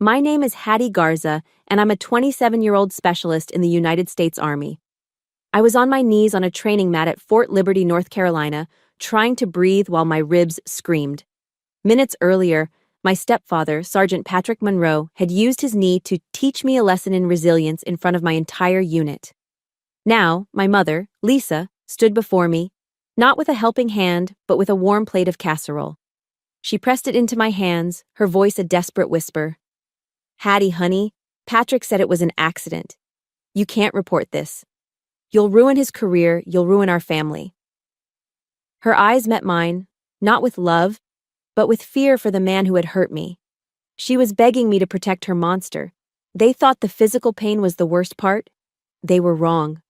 My name is Hattie Garza, and I'm a 27-year-old specialist in the United States Army. I was on my knees on a training mat at Fort Liberty, North Carolina, trying to breathe while my ribs screamed. Minutes earlier, my stepfather, Sergeant Patrick Monroe, had used his knee to teach me a lesson in resilience in front of my entire unit. Now, my mother, Lisa, stood before me, not with a helping hand, but with a warm plate of casserole. She pressed it into my hands, her voice a desperate whisper. "Hattie, honey, Patrick said it was an accident. You can't report this. You'll ruin his career, you'll ruin our family." Her eyes met mine, not with love, but with fear for the man who had hurt me. She was begging me to protect her monster. They thought the physical pain was the worst part. They were wrong.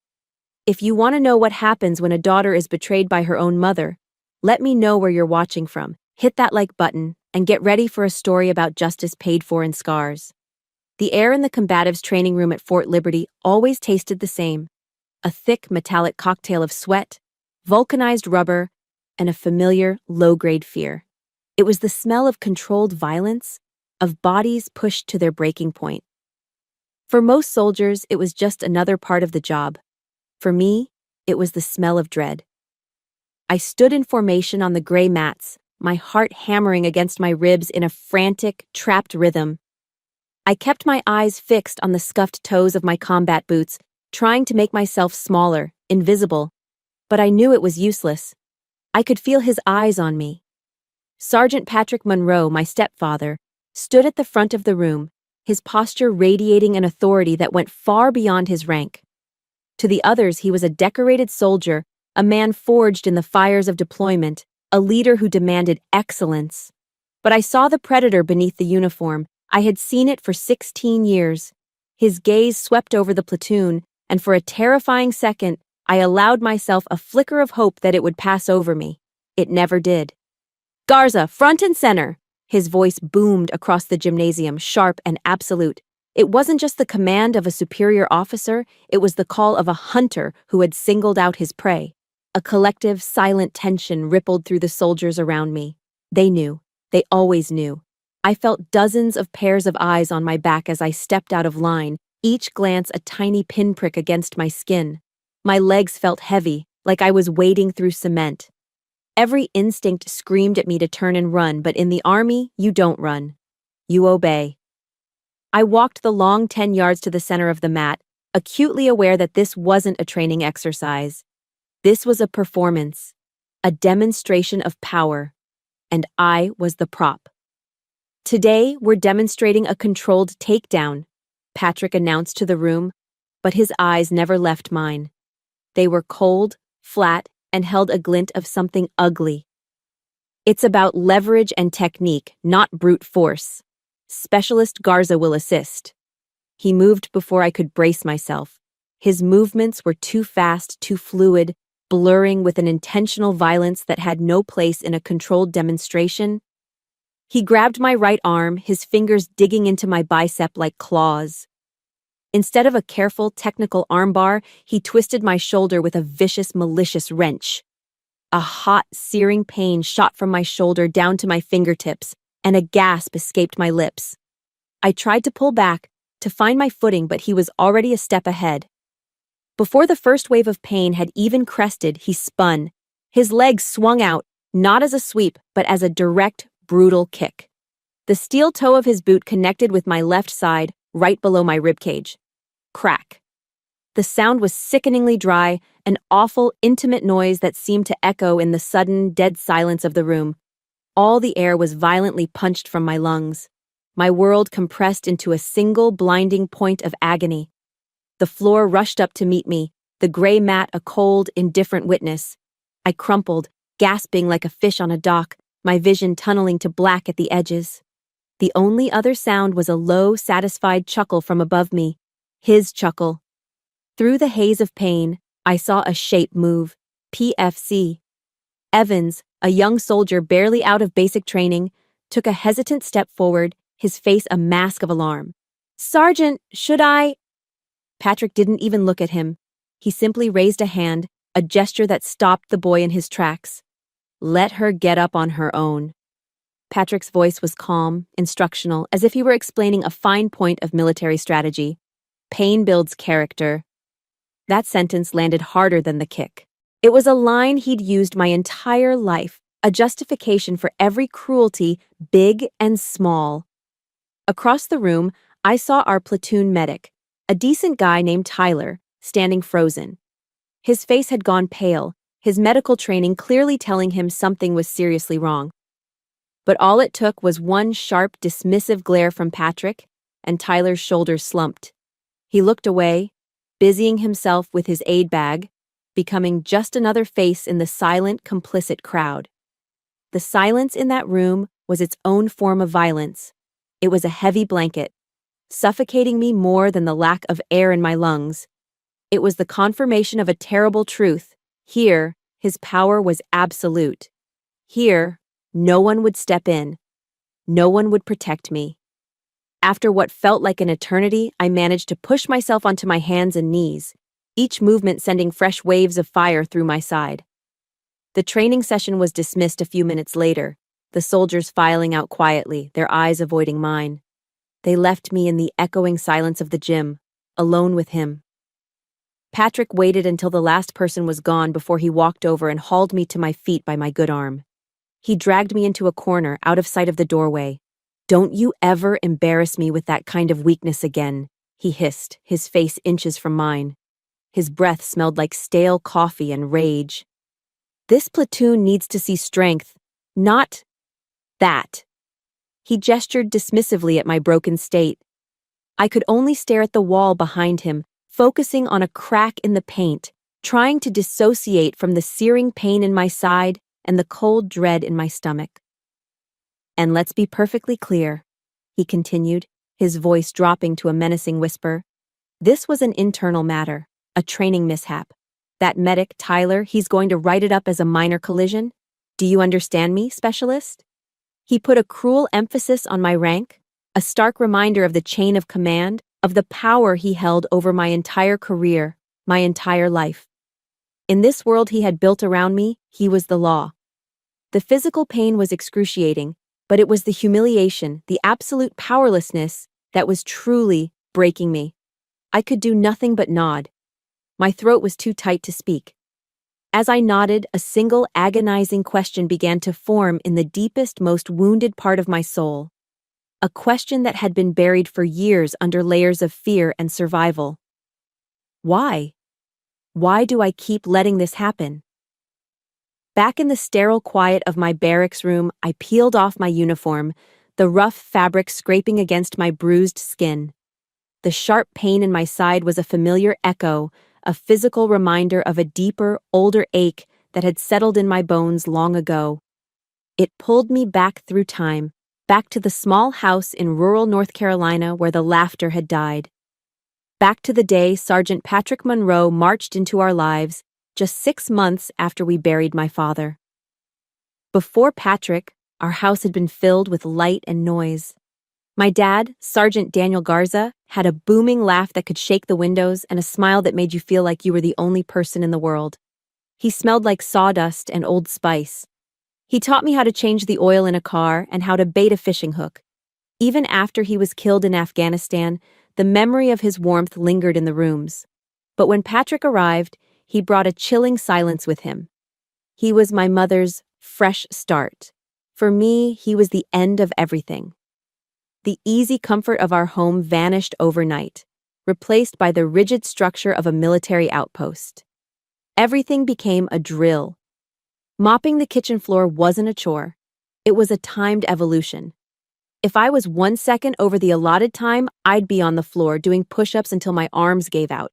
If you want to know what happens when a daughter is betrayed by her own mother, let me know where you're watching from. Hit that like button, and get ready for a story about justice paid for in scars. The air in the combatives training room at Fort Liberty always tasted the same. A thick metallic cocktail of sweat, vulcanized rubber, and a familiar low-grade fear. It was the smell of controlled violence, of bodies pushed to their breaking point. For most soldiers, it was just another part of the job. For me, it was the smell of dread. I stood in formation on the gray mats, my heart hammering against my ribs in a frantic, trapped rhythm. I kept my eyes fixed on the scuffed toes of my combat boots, trying to make myself smaller, invisible. But I knew it was useless. I could feel his eyes on me. Sergeant Patrick Monroe, my stepfather, stood at the front of the room, his posture radiating an authority that went far beyond his rank. To the others, he was a decorated soldier, a man forged in the fires of deployment, a leader who demanded excellence. But I saw the predator beneath the uniform. I had seen it for 16 years. His gaze swept over the platoon, and for a terrifying second, I allowed myself a flicker of hope that it would pass over me. It never did. "Garza, front and center!" His voice boomed across the gymnasium, sharp and absolute. It wasn't just the command of a superior officer, it was the call of a hunter who had singled out his prey. A collective, silent tension rippled through the soldiers around me. They knew. They always knew. I felt dozens of pairs of eyes on my back as I stepped out of line, each glance a tiny pinprick against my skin. My legs felt heavy, like I was wading through cement. Every instinct screamed at me to turn and run, but in the Army, you don't run. You obey. I walked the long 10 yards to the center of the mat, acutely aware that this wasn't a training exercise. This was a performance, a demonstration of power, and I was the prop. "Today, we're demonstrating a controlled takedown," Patrick announced to the room, but his eyes never left mine. They were cold, flat, and held a glint of something ugly. "It's about leverage and technique, not brute force. Specialist Garza will assist." He moved before I could brace myself. His movements were too fast, too fluid, blurring with an intentional violence that had no place in a controlled demonstration. He grabbed my right arm, his fingers digging into my bicep like claws. Instead of a careful, technical armbar, he twisted my shoulder with a vicious, malicious wrench. A hot, searing pain shot from my shoulder down to my fingertips, and a gasp escaped my lips. I tried to pull back, to find my footing, but he was already a step ahead. Before the first wave of pain had even crested, he spun. His legs swung out, not as a sweep, but as a direct, brutal kick. The steel toe of his boot connected with my left side, right below my ribcage. Crack. The sound was sickeningly dry, an awful, intimate noise that seemed to echo in the sudden, dead silence of the room. All the air was violently punched from my lungs. My world compressed into a single, blinding point of agony. The floor rushed up to meet me, the gray mat a cold, indifferent witness. I crumpled, gasping like a fish on a dock, my vision tunneling to black at the edges. The only other sound was a low, satisfied chuckle from above me. His chuckle. Through the haze of pain, I saw a shape move. PFC. Evans, a young soldier barely out of basic training, took a hesitant step forward, his face a mask of alarm. "Sergeant, should I?" Patrick didn't even look at him. He simply raised a hand, a gesture that stopped the boy in his tracks. "Let her get up on her own." Patrick's voice was calm, instructional, as if he were explaining a fine point of military strategy. Pain builds character. That sentence landed harder than the kick. It was a line he'd used my entire life, a justification for every cruelty, big and small. Across the room, I saw our platoon medic, a decent guy named Tyler, standing frozen. His face had gone pale, his medical training clearly telling him something was seriously wrong. But all it took was one sharp, dismissive glare from Patrick, and Tyler's shoulders slumped. He looked away, busying himself with his aid bag, becoming just another face in the silent, complicit crowd. The silence in that room was its own form of violence. It was a heavy blanket, suffocating me more than the lack of air in my lungs. It was the confirmation of a terrible truth. Here, his power was absolute. Here, no one would step in. No one would protect me. After what felt like an eternity, I managed to push myself onto my hands and knees, each movement sending fresh waves of fire through my side. The training session was dismissed a few minutes later, the soldiers filing out quietly, their eyes avoiding mine. They left me in the echoing silence of the gym, alone with him. Patrick waited until the last person was gone before he walked over and hauled me to my feet by my good arm. He dragged me into a corner, out of sight of the doorway. "Don't you ever embarrass me with that kind of weakness again," he hissed, his face inches from mine. His breath smelled like stale coffee and rage. "This platoon needs to see strength, not that." He gestured dismissively at my broken state. I could only stare at the wall behind him, focusing on a crack in the paint, trying to dissociate from the searing pain in my side and the cold dread in my stomach. "And let's be perfectly clear," he continued, his voice dropping to a menacing whisper. "This was an internal matter, a training mishap. That medic, Tyler, he's going to write it up as a minor collision. Do you understand me, specialist?" He put a cruel emphasis on my rank, a stark reminder of the chain of command, of the power he held over my entire career, my entire life. In this world he had built around me, he was the law. The physical pain was excruciating, but it was the humiliation, the absolute powerlessness, that was truly breaking me. I could do nothing but nod. My throat was too tight to speak. As I nodded, a single agonizing question began to form in the deepest, most wounded part of my soul. A question that had been buried for years under layers of fear and survival. Why? Why do I keep letting this happen? Back in the sterile quiet of my barracks room, I peeled off my uniform, the rough fabric scraping against my bruised skin. The sharp pain in my side was a familiar echo, a physical reminder of a deeper, older ache that had settled in my bones long ago. It pulled me back through time, back to the small house in rural North Carolina where the laughter had died. Back to the day Sergeant Patrick Monroe marched into our lives, just 6 months after we buried my father. Before Patrick, our house had been filled with light and noise. My dad, Sergeant Daniel Garza, had a booming laugh that could shake the windows and a smile that made you feel like you were the only person in the world. He smelled like sawdust and Old Spice. He taught me how to change the oil in a car and how to bait a fishing hook. Even after he was killed in Afghanistan, the memory of his warmth lingered in the rooms. But when Patrick arrived, he brought a chilling silence with him. He was my mother's fresh start. For me, he was the end of everything. The easy comfort of our home vanished overnight, replaced by the rigid structure of a military outpost. Everything became a drill. Mopping the kitchen floor wasn't a chore. It was a timed evolution. If I was 1 second over the allotted time, I'd be on the floor doing push-ups until my arms gave out.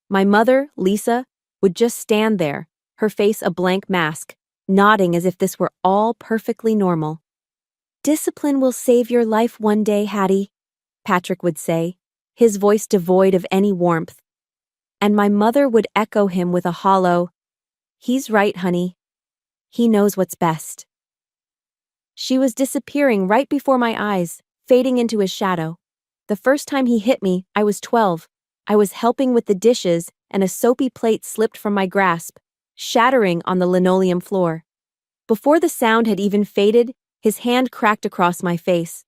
My mother, Lisa, would just stand there, her face a blank mask, nodding as if this were all perfectly normal. "Discipline will save your life one day, Hattie," Patrick would say, his voice devoid of any warmth. And my mother would echo him with a hollow, "He's right, honey. He knows what's best." She was disappearing right before my eyes, fading into his shadow. The first time he hit me, I was 12. I was helping with the dishes, and a soapy plate slipped from my grasp, shattering on the linoleum floor. Before the sound had even faded, His hand cracked across my face.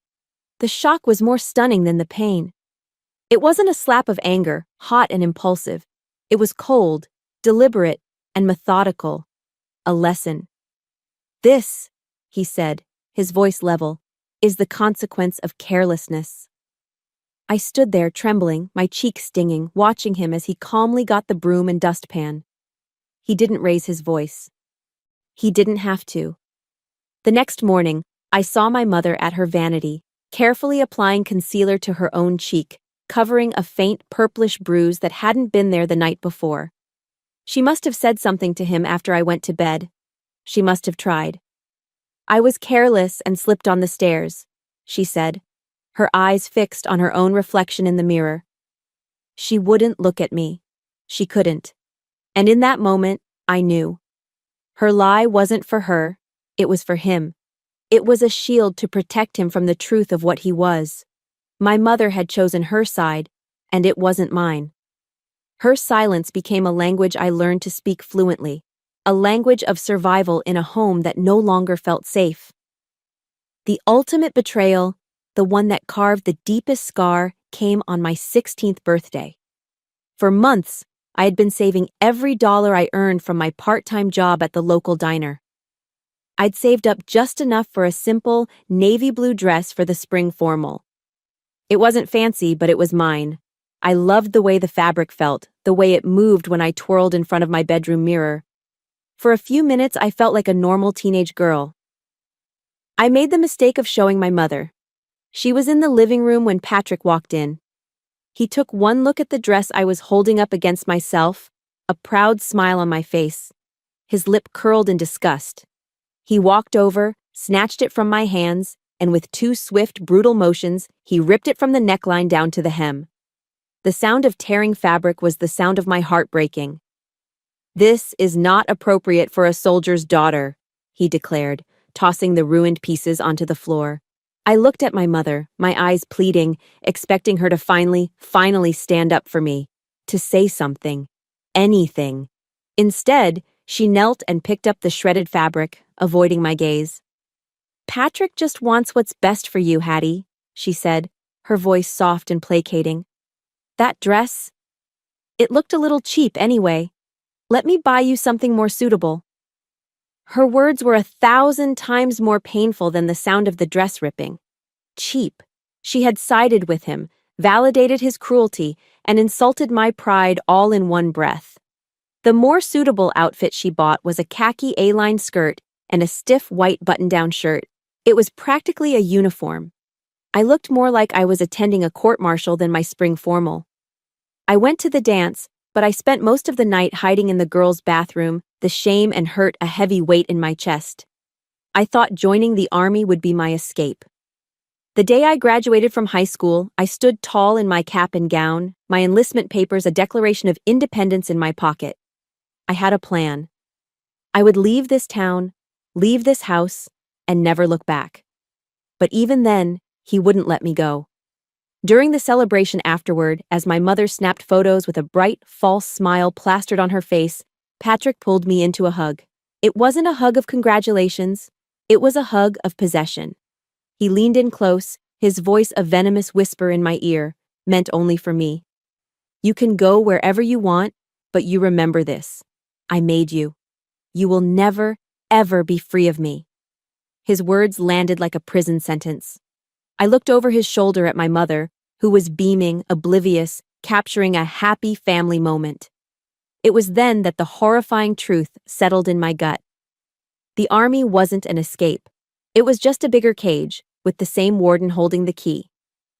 The shock was more stunning than the pain. It wasn't a slap of anger, hot and impulsive. It was cold, deliberate, and methodical. A lesson. "This," he said, his voice level, "is the consequence of carelessness." I stood there trembling, my cheek stinging, watching him as he calmly got the broom and dustpan. He didn't raise his voice. He didn't have to. The next morning, I saw my mother at her vanity, carefully applying concealer to her own cheek, covering a faint purplish bruise that hadn't been there the night before. She must have said something to him after I went to bed. She must have tried. "I was careless and slipped on the stairs," she said, her eyes fixed on her own reflection in the mirror. She wouldn't look at me. She couldn't. And in that moment, I knew. Her lie wasn't for her, it was for him. It was a shield to protect him from the truth of what he was. My mother had chosen her side, and it wasn't mine. Her silence became a language I learned to speak fluently, a language of survival in a home that no longer felt safe. The ultimate betrayal, the one that carved the deepest scar, came on my 16th birthday. For months, I had been saving every dollar I earned from my part-time job at the local diner. I'd saved up just enough for a simple, navy blue dress for the spring formal. It wasn't fancy, but it was mine. I loved the way the fabric felt, the way it moved when I twirled in front of my bedroom mirror. For a few minutes, I felt like a normal teenage girl. I made the mistake of showing my mother. She was in the living room when Patrick walked in. He took one look at the dress I was holding up against myself, a proud smile on my face. His lip curled in disgust. He walked over, snatched it from my hands, and with two swift, brutal motions, he ripped it from the neckline down to the hem. The sound of tearing fabric was the sound of my heart breaking. "This is not appropriate for a soldier's daughter," he declared, tossing the ruined pieces onto the floor. I looked at my mother, my eyes pleading, expecting her to finally stand up for me, to say something, anything. Instead, she knelt and picked up the shredded fabric, avoiding my gaze. "Patrick just wants what's best for you, Hattie," she said, her voice soft and placating. "That dress? It looked a little cheap anyway. Let me buy you something more suitable." Her words were 1,000 times more painful than the sound of the dress ripping. Cheap. She had sided with him, validated his cruelty, and insulted my pride all in one breath. The more suitable outfit she bought was a khaki A-line skirt and a stiff white button-down shirt. It was practically a uniform. I looked more like I was attending a court-martial than my spring formal. I went to the dance, but I spent most of the night hiding in the girls' bathroom, the shame and hurt a heavy weight in my chest. I thought joining the army would be my escape. The day I graduated from high school, I stood tall in my cap and gown, my enlistment papers a declaration of independence in my pocket. I had a plan. I would leave this town, leave this house, and never look back. But even then, he wouldn't let me go. During the celebration afterward, as my mother snapped photos with a bright, false smile plastered on her face, Patrick pulled me into a hug. It wasn't a hug of congratulations. It was a hug of possession. He leaned in close, his voice a venomous whisper in my ear, meant only for me. "You can go wherever you want, but you remember this. I made you. You will never, ever be free of me." His words landed like a prison sentence. I looked over his shoulder at my mother, who was beaming, oblivious, capturing a happy family moment. It was then that the horrifying truth settled in my gut. The army wasn't an escape. It was just a bigger cage, with the same warden holding the key.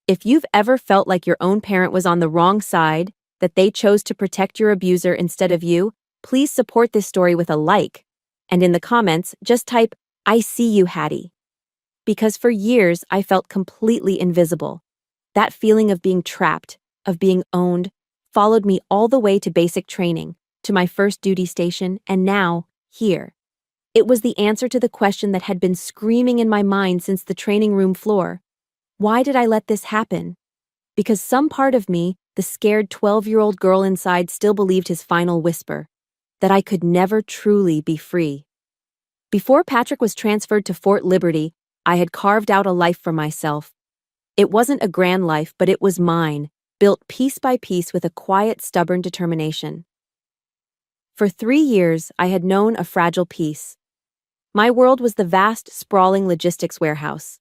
If you've ever felt like your own parent was on the wrong side, that they chose to protect your abuser instead of you, please support this story with a like. And in the comments, just type, "I see you, Hattie." Because for years, I felt completely invisible. That feeling of being trapped, of being owned, followed me all the way to basic training, to my first duty station, and now, here. It was the answer to the question that had been screaming in my mind since the training room floor. Why did I let this happen? Because some part of me, the scared 12-year-old girl inside, still believed his final whisper, that I could never truly be free. Before Patrick was transferred to Fort Liberty, I had carved out a life for myself. It wasn't a grand life, but it was mine, built piece by piece with a quiet, stubborn determination. For 3 years, I had known a fragile peace. My world was the vast, sprawling logistics warehouse,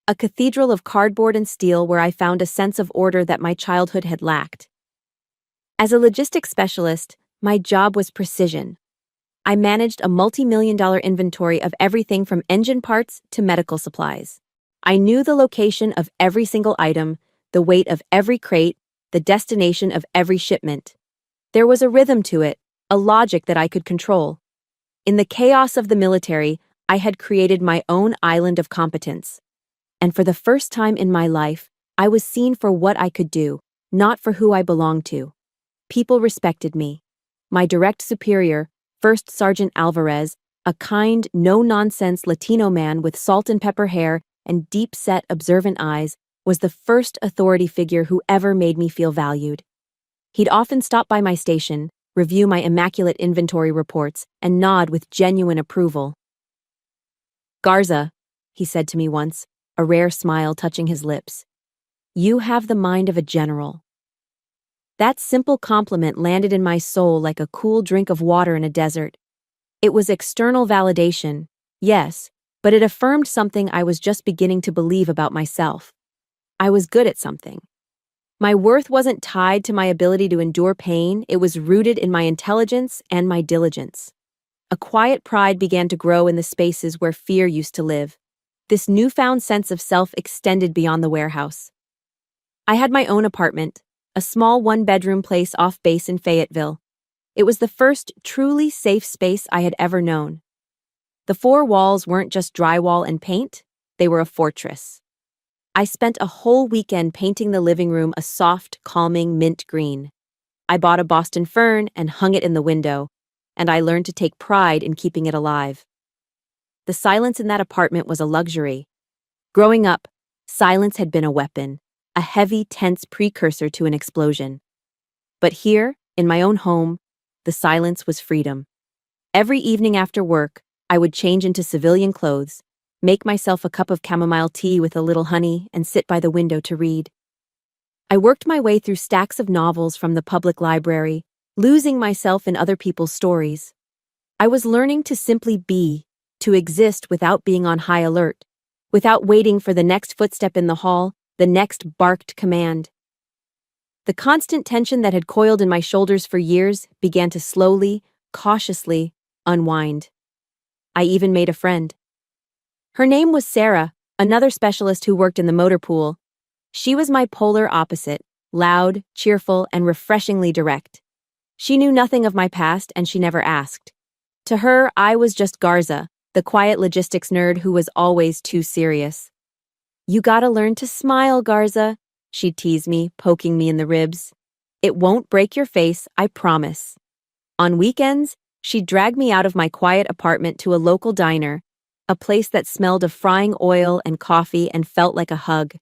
a cathedral of cardboard and steel where I found a sense of order that my childhood had lacked. As a logistics specialist, my job was precision. I managed a multi-million-dollar inventory of everything from engine parts to medical supplies. I knew the location of every single item, the weight of every crate, the destination of every shipment. There was a rhythm to it, a logic that I could control. In the chaos of the military, I had created my own island of competence. And for the first time in my life, I was seen for what I could do, not for who I belonged to. People respected me. My direct superior, First Sergeant Alvarez, a kind, no-nonsense Latino man with salt and pepper hair and deep-set, observant eyes, was the first authority figure who ever made me feel valued. He'd often stop by my station, review my immaculate inventory reports, and nod with genuine approval. "Garza," he said to me once, a rare smile touching his lips, "you have the mind of a general." That simple compliment landed in my soul like a cool drink of water in a desert. It was external validation, yes, but it affirmed something I was just beginning to believe about myself. I was good at something. My worth wasn't tied to my ability to endure pain, it was rooted in my intelligence and my diligence. A quiet pride began to grow in the spaces where fear used to live. This newfound sense of self extended beyond the warehouse. I had my own apartment, a small one-bedroom place off base in Fayetteville. It was the first truly safe space I had ever known. The four walls weren't just drywall and paint, they were a fortress. I spent a whole weekend painting the living room a soft, calming mint green. I bought a Boston fern and hung it in the window, and I learned to take pride in keeping it alive. The silence in that apartment was a luxury. Growing up, silence had been a weapon, a heavy, tense precursor to an explosion. But here, in my own home, the silence was freedom. Every evening after work, I would change into civilian clothes, make myself a cup of chamomile tea with a little honey, and sit by the window to read. I worked my way through stacks of novels from the public library, losing myself in other people's stories. I was learning to simply be, to exist without being on high alert, without waiting for the next footstep in the hall, the next barked command. The constant tension that had coiled in my shoulders for years began to slowly, cautiously unwind. I even made a friend. Her name was Sarah, another specialist who worked in the motor pool. She was my polar opposite, loud, cheerful, and refreshingly direct. She knew nothing of my past, and she never asked. To her, I was just Garza, the quiet logistics nerd who was always too serious. "You gotta learn to smile, Garza," she'd tease me, poking me in the ribs. "It won't break your face, I promise." On weekends, she'd drag me out of my quiet apartment to a local diner, a place that smelled of frying oil and coffee and felt like a hug.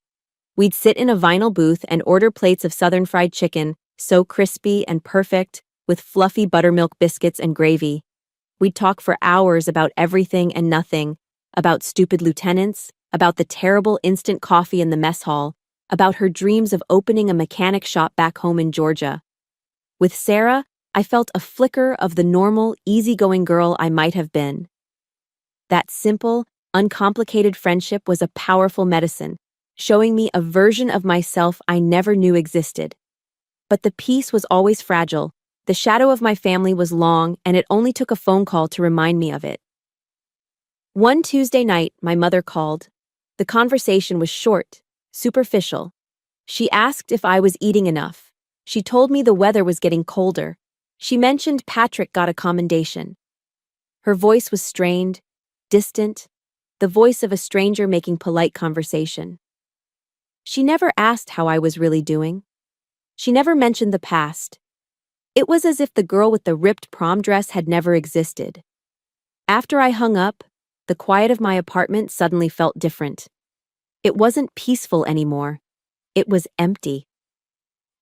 We'd sit in a vinyl booth and order plates of Southern fried chicken, so crispy and perfect, with fluffy buttermilk biscuits and gravy. We'd talk for hours about everything and nothing, about stupid lieutenants, about the terrible instant coffee in the mess hall, about her dreams of opening a mechanic shop back home in Georgia. With Sarah, I felt a flicker of the normal, easygoing girl I might have been. That simple, uncomplicated friendship was a powerful medicine, showing me a version of myself I never knew existed. But the peace was always fragile. The shadow of my family was long, and it only took a phone call to remind me of it. One Tuesday night, my mother called. The conversation was short, superficial. She asked if I was eating enough. She told me the weather was getting colder. She mentioned Patrick got a commendation. Her voice was strained, distant, the voice of a stranger making polite conversation. She never asked how I was really doing. She never mentioned the past. It was as if the girl with the ripped prom dress had never existed. After I hung up, the quiet of my apartment suddenly felt different. It wasn't peaceful anymore. It was empty.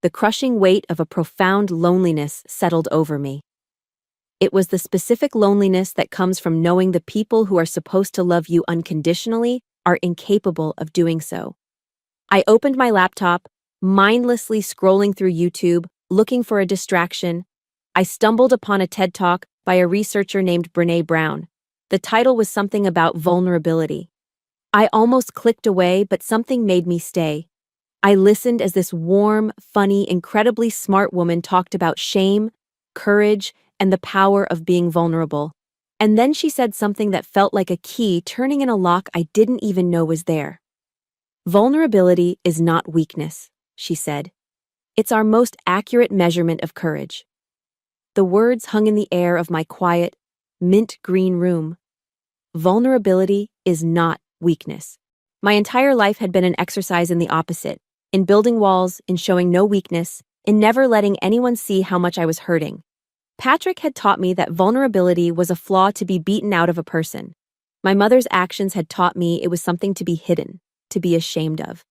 The crushing weight of a profound loneliness settled over me. It was the specific loneliness that comes from knowing the people who are supposed to love you unconditionally are incapable of doing so. I opened my laptop, mindlessly scrolling through YouTube, looking for a distraction. I stumbled upon a TED Talk by a researcher named Brené Brown. The title was something about vulnerability. I almost clicked away, but something made me stay. I listened as this warm, funny, incredibly smart woman talked about shame, courage, and the power of being vulnerable. And then she said something that felt like a key turning in a lock I didn't even know was there. Vulnerability is not weakness, she said. It's our most accurate measurement of courage. The words hung in the air of my quiet, mint green room. Vulnerability is not weakness. My entire life had been an exercise in the opposite, in building walls, in showing no weakness, in never letting anyone see how much I was hurting. Patrick had taught me that vulnerability was a flaw to be beaten out of a person. My mother's actions had taught me it was something to be hidden, to be ashamed of.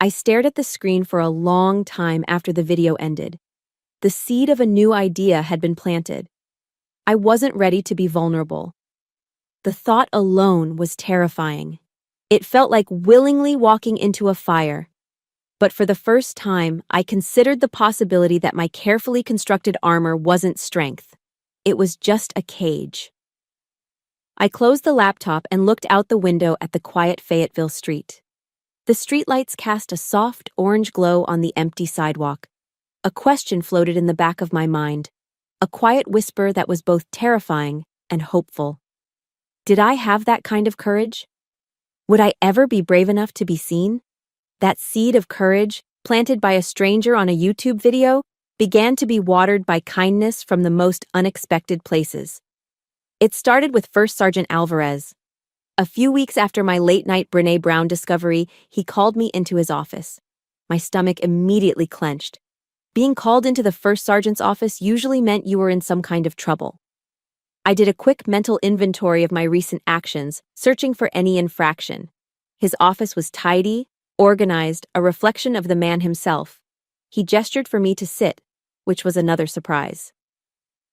I stared at the screen for a long time after the video ended. The seed of a new idea had been planted. I wasn't ready to be vulnerable. The thought alone was terrifying. It felt like willingly walking into a fire. But for the first time, I considered the possibility that my carefully constructed armor wasn't strength. It was just a cage. I closed the laptop and looked out the window at the quiet Fayetteville street. The streetlights cast a soft orange glow on the empty sidewalk. A question floated in the back of my mind, a quiet whisper that was both terrifying and hopeful. Did I have that kind of courage? Would I ever be brave enough to be seen? That seed of courage, planted by a stranger on a YouTube video, began to be watered by kindness from the most unexpected places. It started with First Sergeant Alvarez. A few weeks after my late-night Brené Brown discovery, he called me into his office. My stomach immediately clenched. Being called into the first sergeant's office usually meant you were in some kind of trouble. I did a quick mental inventory of my recent actions, searching for any infraction. His office was tidy, organized, a reflection of the man himself. He gestured for me to sit, which was another surprise.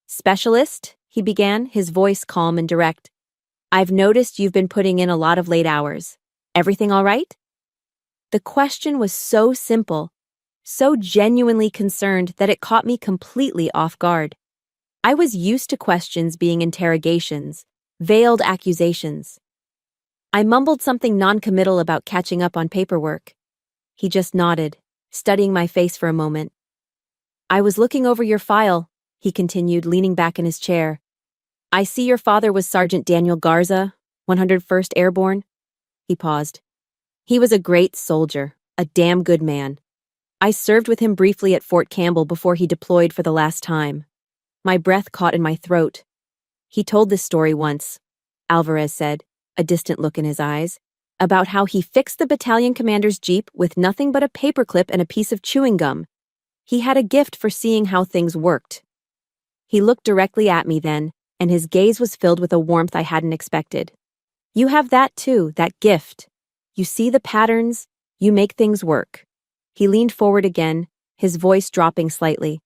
"Specialist," he began, his voice calm and direct. "I've noticed you've been putting in a lot of late hours. Everything all right?" The question was so simple, so genuinely concerned that it caught me completely off guard. I was used to questions being interrogations, veiled accusations. I mumbled something non-committal about catching up on paperwork. He just nodded, studying my face for a moment. "I was looking over your file," he continued, leaning back in his chair. "I see your father was Sergeant Daniel Garza, 101st Airborne." He paused. "He was a great soldier, a damn good man. I served with him briefly at Fort Campbell before he deployed for the last time." My breath caught in my throat. "He told this story once," Alvarez said, a distant look in his eyes, "about how he fixed the battalion commander's Jeep with nothing but a paperclip and a piece of chewing gum. He had a gift for seeing how things worked." He looked directly at me then, and his gaze was filled with a warmth I hadn't expected. "You have that too, that gift. You see the patterns, you make things work." He leaned forward again, his voice dropping slightly.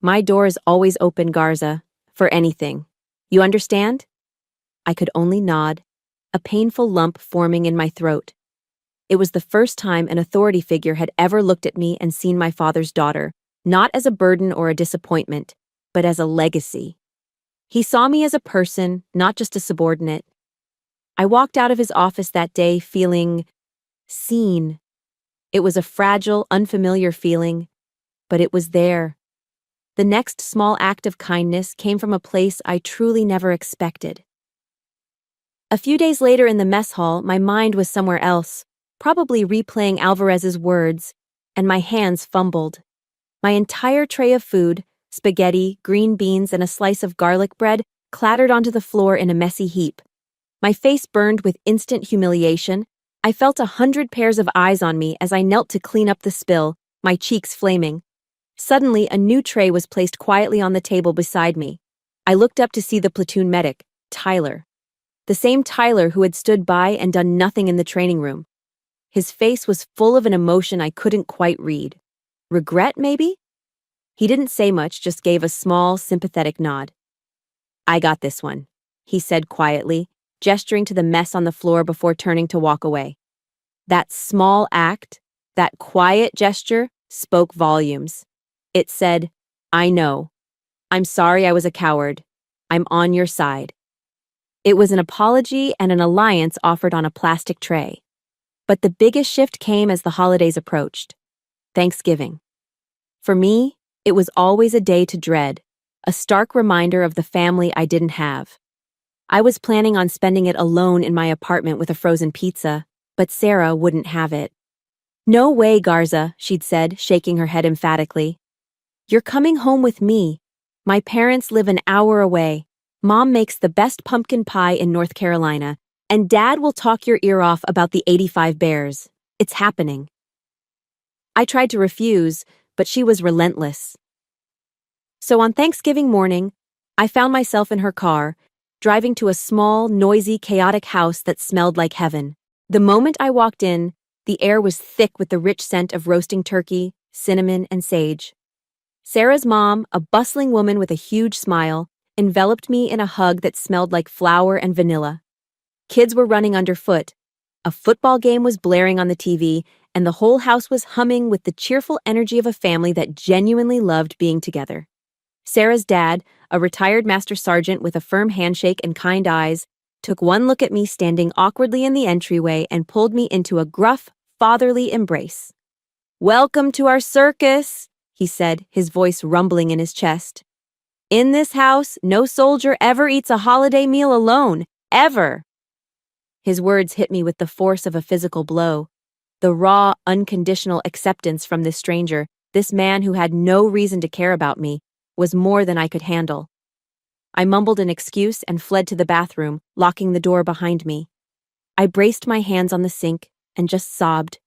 "My door is always open, Garza, for anything. You understand?" I could only nod, a painful lump forming in my throat. It was the first time an authority figure had ever looked at me and seen my father's daughter, not as a burden or a disappointment, but as a legacy. He saw me as a person, not just a subordinate. I walked out of his office that day feeling seen. It was a fragile, unfamiliar feeling, but it was there. The next small act of kindness came from a place I truly never expected. A few days later in the mess hall, my mind was somewhere else, probably replaying Alvarez's words, and my hands fumbled. My entire tray of food, spaghetti, green beans, and a slice of garlic bread, clattered onto the floor in a messy heap. My face burned with instant humiliation. I felt 100 pairs of eyes on me as I knelt to clean up the spill, my cheeks flaming. Suddenly, a new tray was placed quietly on the table beside me. I looked up to see the platoon medic, Tyler. The same Tyler who had stood by and done nothing in the training room. His face was full of an emotion I couldn't quite read. Regret, maybe? He didn't say much, just gave a small, sympathetic nod. "I got this one," he said quietly, gesturing to the mess on the floor before turning to walk away. That small act, that quiet gesture, spoke volumes. It said, "I know. I'm sorry I was a coward. I'm on your side." It was an apology and an alliance offered on a plastic tray. But the biggest shift came as the holidays approached. Thanksgiving. For me, it was always a day to dread, a stark reminder of the family I didn't have. I was planning on spending it alone in my apartment with a frozen pizza, but Sarah wouldn't have it. "No way, Garza," she'd said, shaking her head emphatically. "You're coming home with me. My parents live an hour away. Mom makes the best pumpkin pie in North Carolina, and Dad will talk your ear off about the 85 Bears. It's happening." I tried to refuse, but she was relentless. So on Thanksgiving morning, I found myself in her car, driving to a small, noisy, chaotic house that smelled like heaven. The moment I walked in, the air was thick with the rich scent of roasting turkey, cinnamon, and sage. Sarah's mom, a bustling woman with a huge smile, enveloped me in a hug that smelled like flour and vanilla. Kids were running underfoot. A football game was blaring on the TV, and the whole house was humming with the cheerful energy of a family that genuinely loved being together. Sarah's dad, a retired master sergeant with a firm handshake and kind eyes, took one look at me standing awkwardly in the entryway and pulled me into a gruff, fatherly embrace. "Welcome to our circus," he said, his voice rumbling in his chest. "In this house, no soldier ever eats a holiday meal alone, ever." His words hit me with the force of a physical blow. The raw, unconditional acceptance from this stranger, this man who had no reason to care about me, was more than I could handle. I mumbled an excuse and fled to the bathroom, locking the door behind me. I braced my hands on the sink and just sobbed,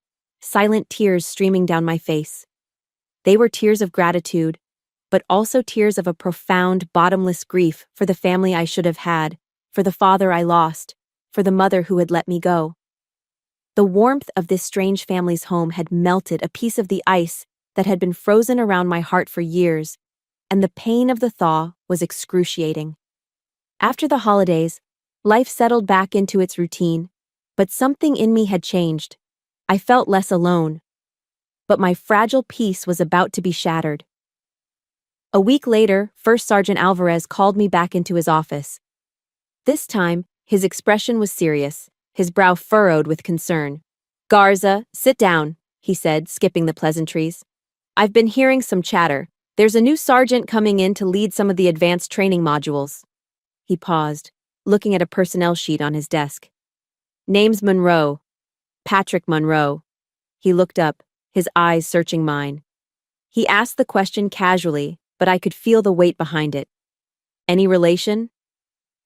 silent tears streaming down my face. They were tears of gratitude, but also tears of a profound, bottomless grief for the family I should have had, for the father I lost, for the mother who had let me go. The warmth of this strange family's home had melted a piece of the ice that had been frozen around my heart for years, and the pain of the thaw was excruciating. After the holidays, life settled back into its routine, but something in me had changed. I felt less alone. But my fragile peace was about to be shattered. A week later, First Sergeant Alvarez called me back into his office. This time, his expression was serious, his brow furrowed with concern. "Garza, sit down," he said, skipping the pleasantries. "I've been hearing some chatter. There's a new sergeant coming in to lead some of the advanced training modules." He paused, looking at a personnel sheet on his desk. "Name's Monroe. Patrick Monroe." He looked up, his eyes searching mine. He asked the question casually, but I could feel the weight behind it. "Any relation?"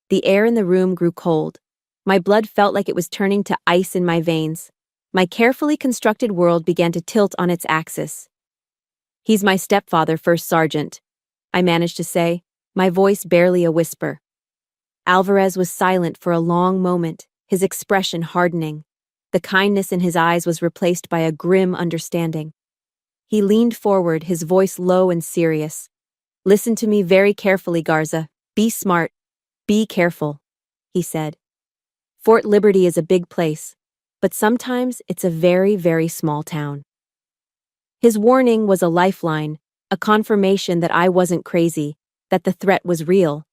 The air in the room grew cold. My blood felt like it was turning to ice in my veins. My carefully constructed world began to tilt on its axis. "He's my stepfather, First Sergeant," I managed to say, my voice barely a whisper. Alvarez was silent for a long moment, his expression hardening. The kindness in his eyes was replaced by a grim understanding. He leaned forward, his voice low and serious. "Listen to me very carefully, Garza. Be smart. Be careful," he said. "Fort Liberty is a big place, but sometimes it's a very, very small town." His warning was a lifeline, a confirmation that I wasn't crazy, that the threat was real.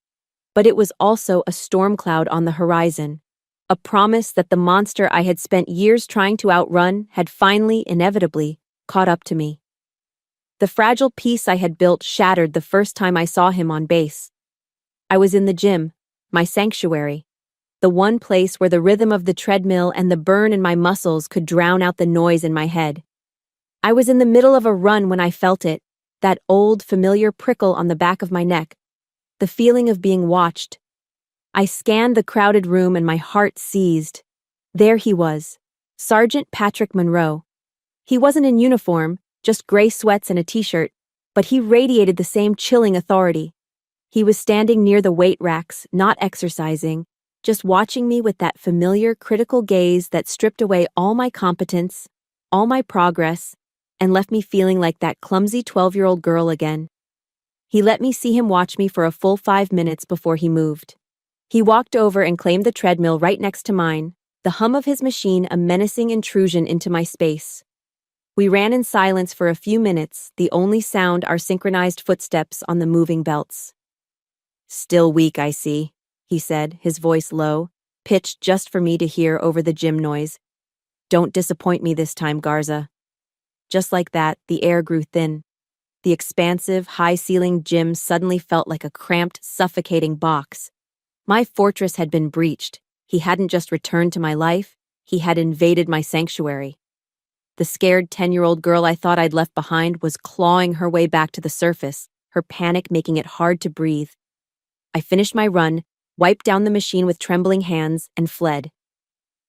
But it was also a storm cloud on the horizon, a promise that the monster I had spent years trying to outrun had finally, inevitably, caught up to me. The fragile peace I had built shattered the first time I saw him on base. I was in the gym, my sanctuary, the one place where the rhythm of the treadmill and the burn in my muscles could drown out the noise in my head. I was in the middle of a run when I felt it, that old, familiar prickle on the back of my neck, the feeling of being watched. I scanned the crowded room and my heart seized. There he was, Sergeant Patrick Monroe. He wasn't in uniform, just gray sweats and a t-shirt, but he radiated the same chilling authority. He was standing near the weight racks, not exercising, just watching me with that familiar, critical gaze that stripped away all my competence, all my progress, and left me feeling like that clumsy 12-year-old girl again. He let me see him watch me for a full 5 minutes before he moved. He walked over and claimed the treadmill right next to mine, the hum of his machine a menacing intrusion into my space. We ran in silence for a few minutes, the only sound our synchronized footsteps on the moving belts. "Still weak, I see," he said, his voice low, pitched just for me to hear over the gym noise. "Don't disappoint me this time, Garza." Just like that, the air grew thin. The expansive, high-ceilinged gym suddenly felt like a cramped, suffocating box. My fortress had been breached. He hadn't just returned to my life, he had invaded my sanctuary. The scared 10-year-old girl I thought I'd left behind was clawing her way back to the surface, her panic making it hard to breathe. I finished my run, wiped down the machine with trembling hands, and fled.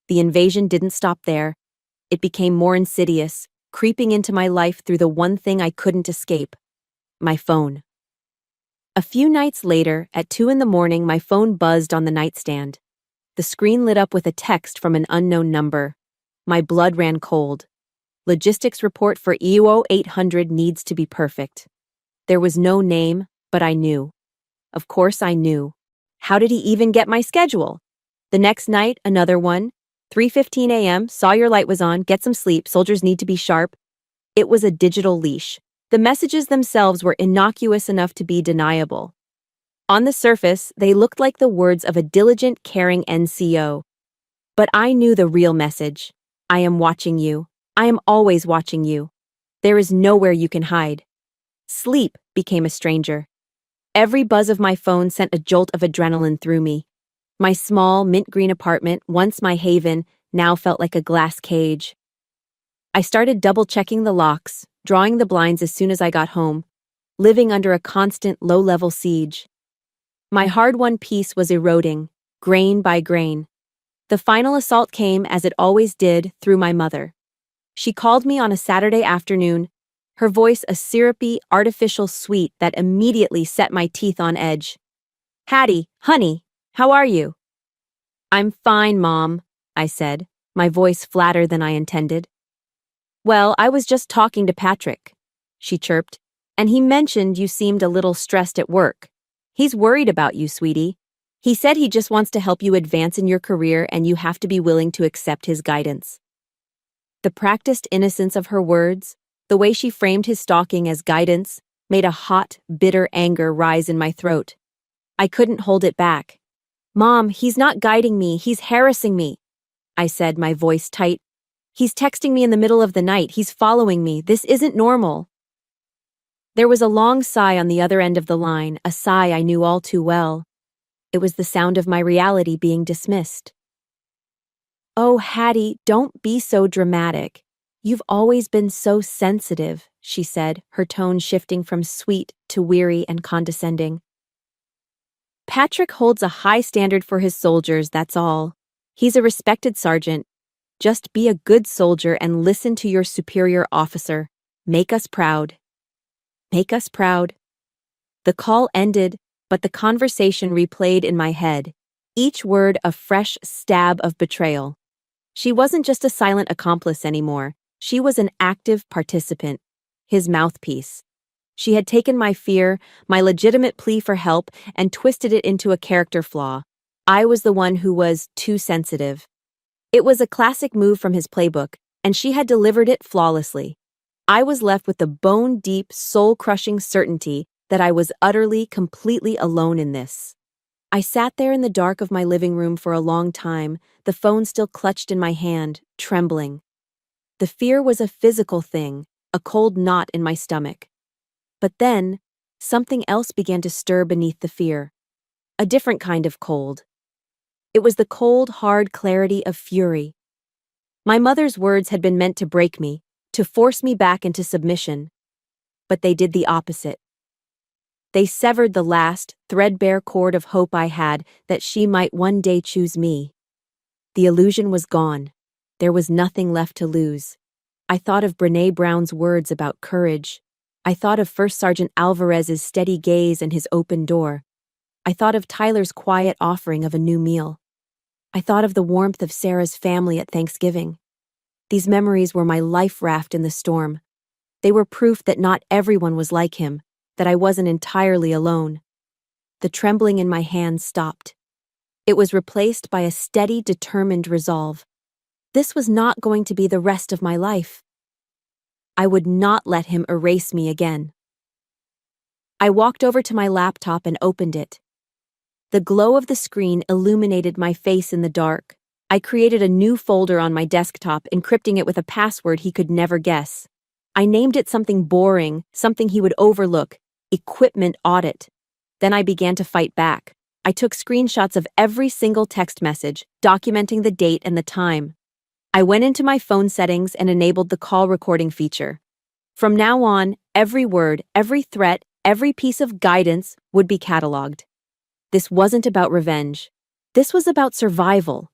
The invasion didn't stop there. It became more insidious, creeping into my life through the one thing I couldn't escape: my phone. A few nights later, at 2 a.m, my phone buzzed on the nightstand. The screen lit up with a text from an unknown number. My blood ran cold. "Logistics report for EO 800 needs to be perfect." There was no name, but I knew. Of course I knew. How did he even get my schedule? The next night, another one. 3:15 a.m., saw your light was on, get some sleep, soldiers need to be sharp. It was a digital leash. The messages themselves were innocuous enough to be deniable. On the surface, they looked like the words of a diligent, caring NCO. But I knew the real message. I am watching you. I am always watching you. There is nowhere you can hide. Sleep became a stranger. Every buzz of my phone sent a jolt of adrenaline through me. My small, mint-green apartment, once my haven, now felt like a glass cage. I started double-checking the locks, drawing the blinds as soon as I got home, living under a constant, low-level siege. My hard-won peace was eroding, grain by grain. The final assault came, as it always did, through my mother. She called me on a Saturday afternoon, her voice a syrupy, artificial sweet that immediately set my teeth on edge. "Hattie, honey, how are you?" "I'm fine, Mom," I said, my voice flatter than I intended. "Well, I was just talking to Patrick," she chirped, "and he mentioned you seemed a little stressed at work. He's worried about you, sweetie. He said he just wants to help you advance in your career and you have to be willing to accept his guidance." The practiced innocence of her words, the way she framed his stalking as guidance, made a hot, bitter anger rise in my throat. I couldn't hold it back. "Mom, he's not guiding me, he's harassing me," I said, my voice tight. "He's texting me in the middle of the night, he's following me, this isn't normal." There was a long sigh on the other end of the line, a sigh I knew all too well. It was the sound of my reality being dismissed. "Oh, Hattie, don't be so dramatic. You've always been so sensitive," she said, her tone shifting from sweet to weary and condescending. "Patrick holds a high standard for his soldiers, that's all. He's a respected sergeant. Just be a good soldier and listen to your superior officer. Make us proud. Make us proud." The call ended, but the conversation replayed in my head, each word a fresh stab of betrayal. She wasn't just a silent accomplice anymore. She was an active participant, his mouthpiece. She had taken my fear, my legitimate plea for help, and twisted it into a character flaw. I was the one who was too sensitive. It was a classic move from his playbook, and she had delivered it flawlessly. I was left with the bone-deep, soul-crushing certainty that I was utterly, completely alone in this. I sat there in the dark of my living room for a long time, the phone still clutched in my hand, trembling. The fear was a physical thing, a cold knot in my stomach. But then, something else began to stir beneath the fear. A different kind of cold. It was the cold, hard clarity of fury. My mother's words had been meant to break me, to force me back into submission. But they did the opposite. They severed the last, threadbare cord of hope I had that she might one day choose me. The illusion was gone. There was nothing left to lose. I thought of Brené Brown's words about courage. I thought of First Sergeant Alvarez's steady gaze and his open door. I thought of Tyler's quiet offering of a new meal. I thought of the warmth of Sarah's family at Thanksgiving. These memories were my life raft in the storm. They were proof that not everyone was like him, that I wasn't entirely alone. The trembling in my hands stopped. It was replaced by a steady, determined resolve. This was not going to be the rest of my life. I would not let him erase me again. I walked over to my laptop and opened it. The glow of the screen illuminated my face in the dark. I created a new folder on my desktop, encrypting it with a password he could never guess. I named it something boring, something he would overlook: equipment audit. Then I began to fight back. I took screenshots of every single text message, documenting the date and the time. I went into my phone settings and enabled the call recording feature. From now on, every word, every threat, every piece of guidance would be cataloged. This wasn't about revenge. This was about survival.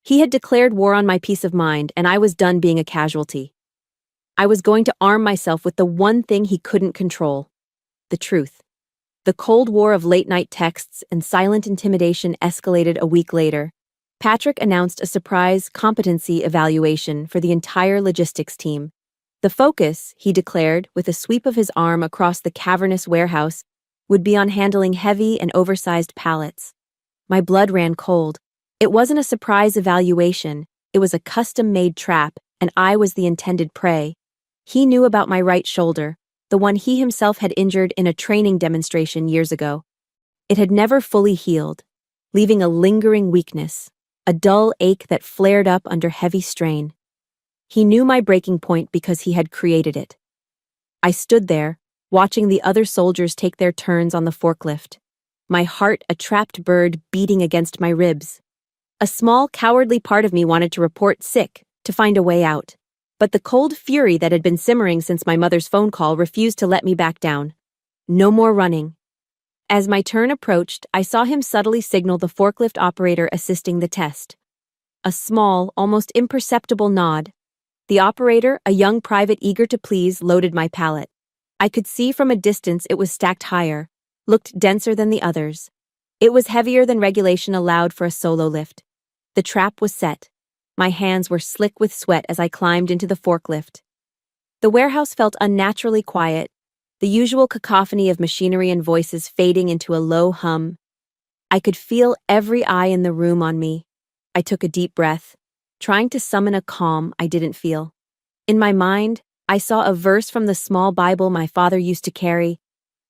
He had declared war on my peace of mind, and I was done being a casualty. I was going to arm myself with the one thing he couldn't control: the truth. The Cold War of late-night texts and silent intimidation escalated a week later. Patrick announced a surprise competency evaluation for the entire logistics team. The focus, he declared with a sweep of his arm across the cavernous warehouse, would be on handling heavy and oversized pallets. My blood ran cold. It wasn't a surprise evaluation, it was a custom-made trap, and I was the intended prey. He knew about my right shoulder, the one he himself had injured in a training demonstration years ago. It had never fully healed, leaving a lingering weakness, a dull ache that flared up under heavy strain. He knew my breaking point because he had created it. I stood there, watching the other soldiers take their turns on the forklift, my heart a trapped bird beating against my ribs. A small, cowardly part of me wanted to report sick, to find a way out. But the cold fury that had been simmering since my mother's phone call refused to let me back down. No more running. As my turn approached, I saw him subtly signal the forklift operator assisting the test. A small, almost imperceptible nod. The operator, a young private eager to please, loaded my pallet. I could see from a distance it was stacked higher, looked denser than the others. It was heavier than regulation allowed for a solo lift. The trap was set. My hands were slick with sweat as I climbed into the forklift. The warehouse felt unnaturally quiet, the usual cacophony of machinery and voices fading into a low hum. I could feel every eye in the room on me. I took a deep breath, trying to summon a calm I didn't feel. In my mind, I saw a verse from the small Bible my father used to carry,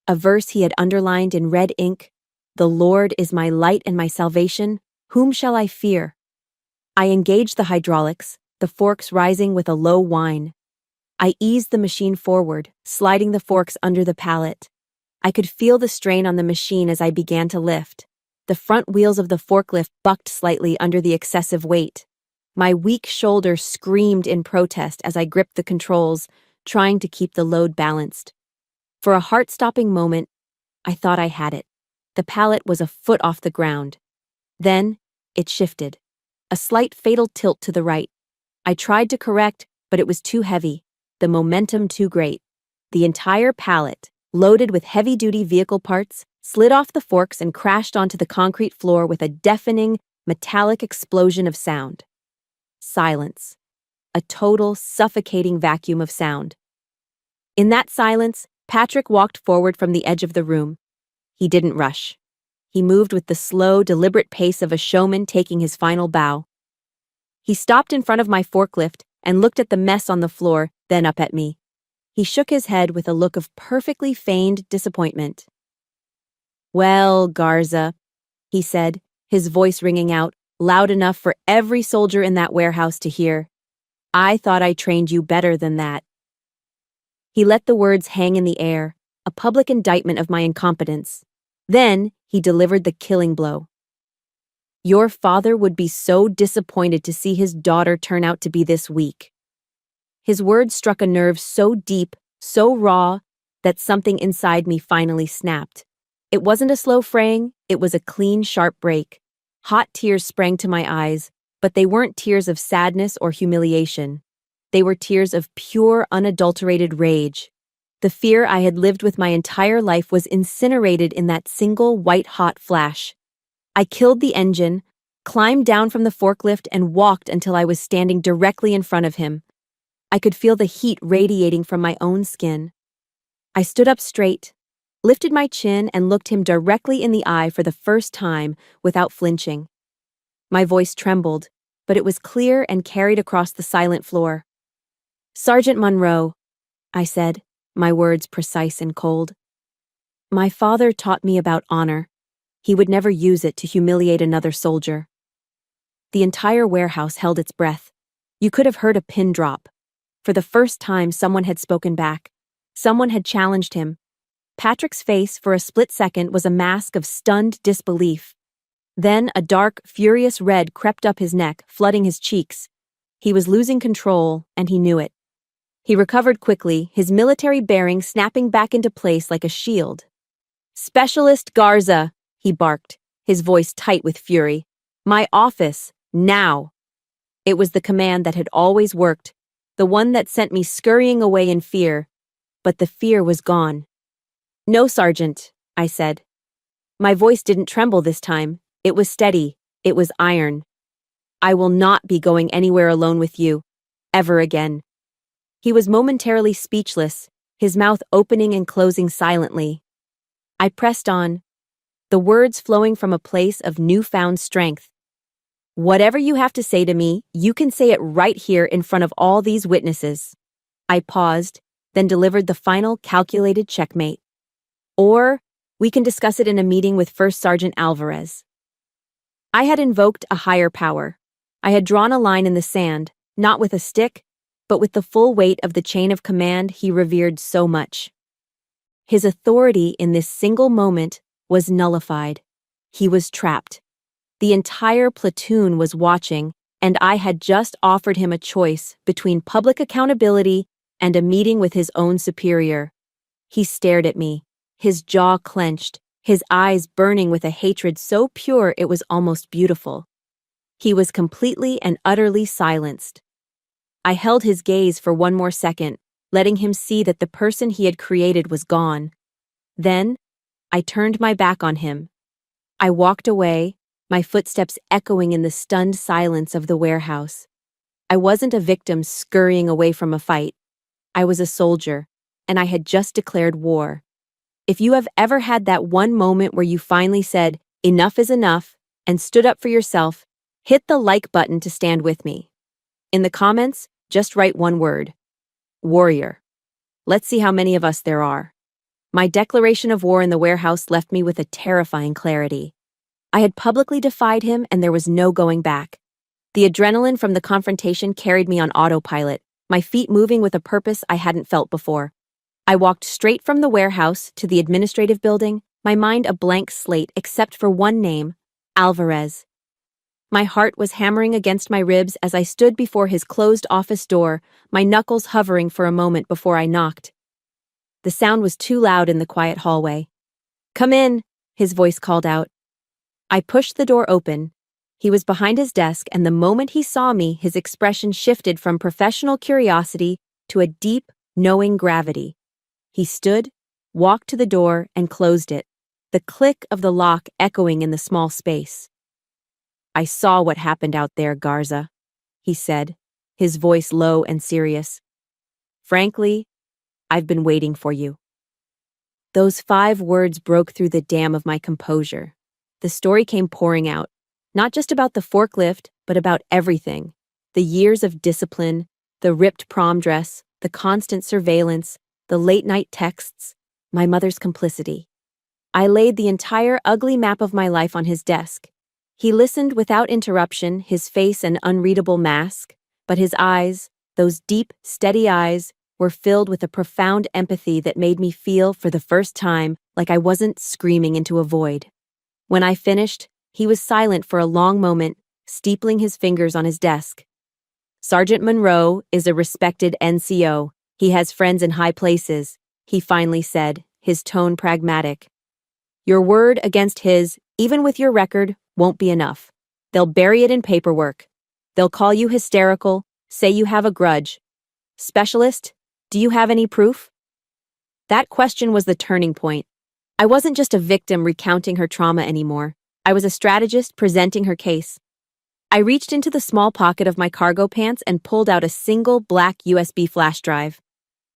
a verse he had underlined in red ink: "The Lord is my light and my salvation, whom shall I fear?" I engaged the hydraulics, the forks rising with a low whine. I eased the machine forward, sliding the forks under the pallet. I could feel the strain on the machine as I began to lift. The front wheels of the forklift bucked slightly under the excessive weight. My weak shoulder screamed in protest as I gripped the controls, trying to keep the load balanced. For a heart-stopping moment, I thought I had it. The pallet was a foot off the ground. Then, it shifted. A slight fatal tilt to the right. I tried to correct, but it was too heavy, the momentum too great. The entire pallet, loaded with heavy-duty vehicle parts, slid off the forks and crashed onto the concrete floor with a deafening, metallic explosion of sound. Silence. A total, suffocating vacuum of sound. In that silence, Patrick walked forward from the edge of the room. He didn't rush. He moved with the slow, deliberate pace of a showman taking his final bow. He stopped in front of my forklift and looked at the mess on the floor, then up at me. He shook his head with a look of perfectly feigned disappointment. "Well, Garza," he said, his voice ringing out, loud enough for every soldier in that warehouse to hear. "I thought I trained you better than that." He let the words hang in the air, a public indictment of my incompetence. Then, he delivered the killing blow. "Your father would be so disappointed to see his daughter turn out to be this weak." His words struck a nerve so deep, so raw, that something inside me finally snapped. It wasn't a slow fraying, it was a clean, sharp break. Hot tears sprang to my eyes, but they weren't tears of sadness or humiliation. They were tears of pure, unadulterated rage. The fear I had lived with my entire life was incinerated in that single white-hot flash. I killed the engine, climbed down from the forklift, and walked until I was standing directly in front of him. I could feel the heat radiating from my own skin. I stood up straight, lifted my chin, and looked him directly in the eye for the first time without flinching. My voice trembled, but it was clear and carried across the silent floor. "Sergeant Monroe," I said, my words precise and cold. "My father taught me about honor. He would never use it to humiliate another soldier." The entire warehouse held its breath. You could have heard a pin drop. For the first time, someone had spoken back. Someone had challenged him. Patrick's face, for a split second, was a mask of stunned disbelief. Then a dark, furious red crept up his neck, flooding his cheeks. He was losing control, and he knew it. He recovered quickly, his military bearing snapping back into place like a shield. "Specialist Garza," he barked, his voice tight with fury. "My office, now." It was the command that had always worked, the one that sent me scurrying away in fear. But the fear was gone. "No, Sergeant," I said. My voice didn't tremble this time. It was steady. It was iron. "I will not be going anywhere alone with you. Ever again." He was momentarily speechless, his mouth opening and closing silently. I pressed on, the words flowing from a place of newfound strength. "Whatever you have to say to me, you can say it right here in front of all these witnesses." I paused, then delivered the final calculated checkmate. "Or we can discuss it in a meeting with First Sergeant Alvarez." I had invoked a higher power. I had drawn a line in the sand, not with a stick, but with the full weight of the chain of command he revered so much. His authority in this single moment was nullified. He was trapped. The entire platoon was watching, and I had just offered him a choice between public accountability and a meeting with his own superior. He stared at me, his jaw clenched, his eyes burning with a hatred so pure it was almost beautiful. He was completely and utterly silenced. I held his gaze for one more second, letting him see that the person he had created was gone. Then, I turned my back on him. I walked away, my footsteps echoing in the stunned silence of the warehouse. I wasn't a victim scurrying away from a fight. I was a soldier, and I had just declared war. If you have ever had that one moment where you finally said, "Enough is enough," and stood up for yourself, hit the like button to stand with me. In the comments, just write one word: warrior. Let's see how many of us there are. My declaration of war in the warehouse left me with a terrifying clarity. I had publicly defied him, and there was no going back. The adrenaline from the confrontation carried me on autopilot, my feet moving with a purpose I hadn't felt before. I walked straight from the warehouse to the administrative building, my mind a blank slate except for one name: Alvarez. My heart was hammering against my ribs as I stood before his closed office door, my knuckles hovering for a moment before I knocked. The sound was too loud in the quiet hallway. "Come in," his voice called out. I pushed the door open. He was behind his desk, and the moment he saw me, his expression shifted from professional curiosity to a deep, knowing gravity. He stood, walked to the door, and closed it, the click of the lock echoing in the small space. "I saw what happened out there, Garza," he said, his voice low and serious. "Frankly, I've been waiting for you." Those 5 words broke through the dam of my composure. The story came pouring out, not just about the forklift, but about everything. The years of discipline, the ripped prom dress, the constant surveillance, the late-night texts, my mother's complicity. I laid the entire ugly map of my life on his desk. He listened without interruption, his face an unreadable mask, but his eyes, those deep, steady eyes, were filled with a profound empathy that made me feel, for the first time, like I wasn't screaming into a void. When I finished, he was silent for a long moment, steepling his fingers on his desk. "Sergeant Monroe is a respected NCO. He has friends in high places," he finally said, his tone pragmatic. "Your word against his, even with your record, won't be enough. They'll bury it in paperwork. They'll call you hysterical, say you have a grudge. Specialist, do you have any proof?" That question was the turning point. I wasn't just a victim recounting her trauma anymore. I was a strategist presenting her case. I reached into the small pocket of my cargo pants and pulled out a single black USB flash drive.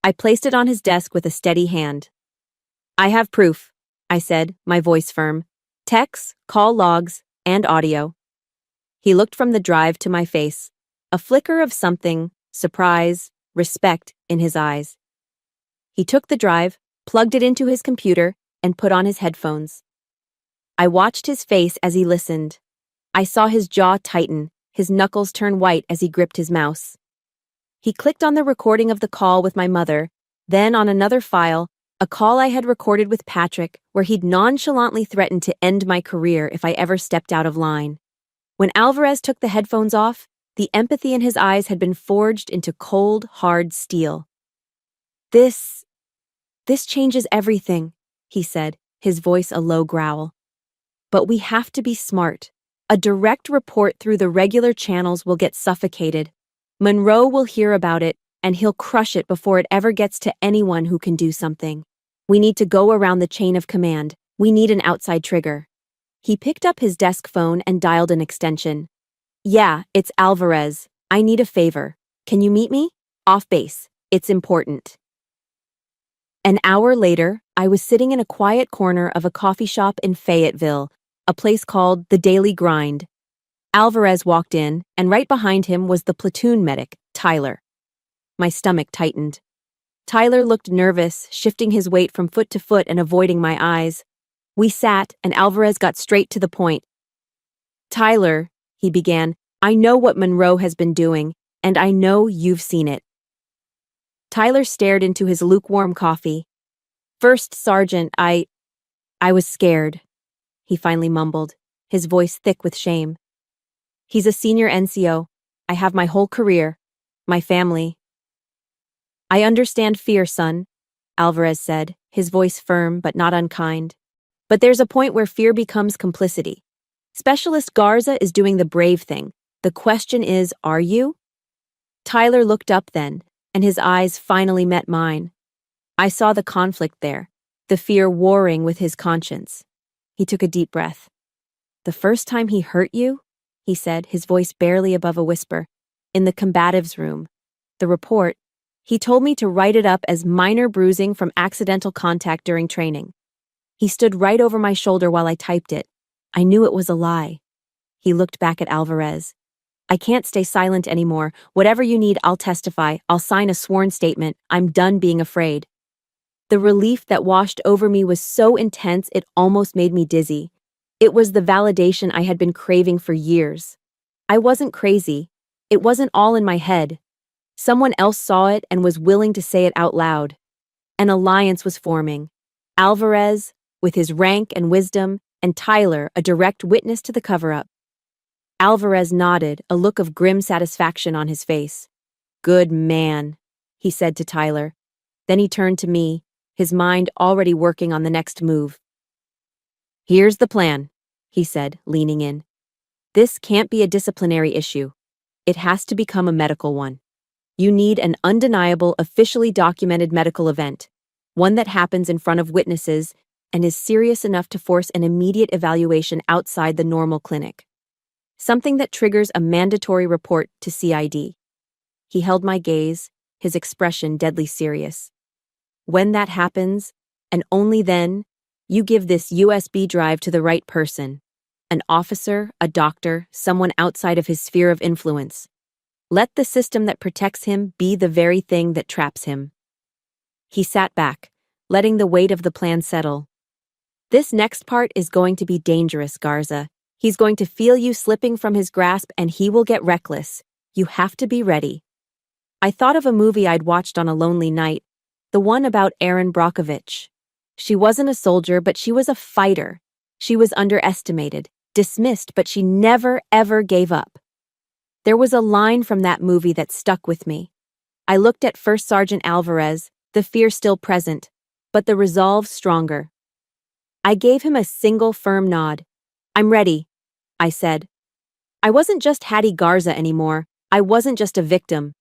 I placed it on his desk with a steady hand. "I have proof," I said, my voice firm. "Texts, call logs, and audio." He looked from the drive to my face, a flicker of something, surprise, respect, in his eyes. He took the drive, plugged it into his computer, and put on his headphones. I watched his face as he listened. I saw his jaw tighten, his knuckles turn white as he gripped his mouse. He clicked on the recording of the call with my mother, then on another file, a call I had recorded with Patrick where he'd nonchalantly threatened to end my career if I ever stepped out of line. When Alvarez took the headphones off, the empathy in his eyes had been forged into cold, hard steel. This changes everything, he said, his voice a low growl. But we have to be smart. A direct report through the regular channels will get suffocated. Monroe will hear about it, and he'll crush it before it ever gets to anyone who can do something. We need to go around the chain of command. We need an outside trigger. He picked up his desk phone and dialed an extension. Yeah, it's Alvarez. I need a favor. Can you meet me? Off base. It's important. An hour later, I was sitting in a quiet corner of a coffee shop in Fayetteville, a place called The Daily Grind. Alvarez walked in, and right behind him was the platoon medic, Tyler. My stomach tightened. Tyler looked nervous, shifting his weight from foot to foot and avoiding my eyes. We sat, and Alvarez got straight to the point. Tyler, he began, I know what Monroe has been doing, and I know you've seen it. Tyler stared into his lukewarm coffee. First Sergeant, I was scared, he finally mumbled, his voice thick with shame. He's a senior NCO. I have my whole career, my family. I understand fear, son, Alvarez said, his voice firm but not unkind. But there's a point where fear becomes complicity. Specialist Garza is doing the brave thing. The question is, are you? Tyler looked up then, and his eyes finally met mine. I saw the conflict there, the fear warring with his conscience. He took a deep breath. The first time he hurt you? He said, his voice barely above a whisper. In the combatives room. The report. He told me to write it up as minor bruising from accidental contact during training. He stood right over my shoulder while I typed it. I knew it was a lie. He looked back at Alvarez. I can't stay silent anymore. Whatever you need, I'll testify. I'll sign a sworn statement. I'm done being afraid. The relief that washed over me was so intense it almost made me dizzy. It was the validation I had been craving for years. I wasn't crazy. It wasn't all in my head. Someone else saw it and was willing to say it out loud. An alliance was forming. Alvarez, with his rank and wisdom, and Tyler, a direct witness to the cover-up. Alvarez nodded, a look of grim satisfaction on his face. Good man, he said to Tyler. Then he turned to me, his mind already working on the next move. Here's the plan, he said, leaning in. This can't be a disciplinary issue. It has to become a medical one. You need an undeniable, officially documented medical event, one that happens in front of witnesses and is serious enough to force an immediate evaluation outside the normal clinic. Something that triggers a mandatory report to CID. He held my gaze, his expression deadly serious. When that happens, and only then, you give this USB drive to the right person. An officer, a doctor, someone outside of his sphere of influence. Let the system that protects him be the very thing that traps him. He sat back, letting the weight of the plan settle. This next part is going to be dangerous, Garza. He's going to feel you slipping from his grasp and he will get reckless. You have to be ready. I thought of a movie I'd watched on a lonely night, the one about Erin Brockovich. She wasn't a soldier, but she was a fighter. She was underestimated, dismissed, but she never, ever gave up. There was a line from that movie that stuck with me. I looked at First Sergeant Alvarez, the fear still present, but the resolve stronger. I gave him a single firm nod. I'm ready, I said. I wasn't just Hattie Garza anymore. I wasn't just a victim.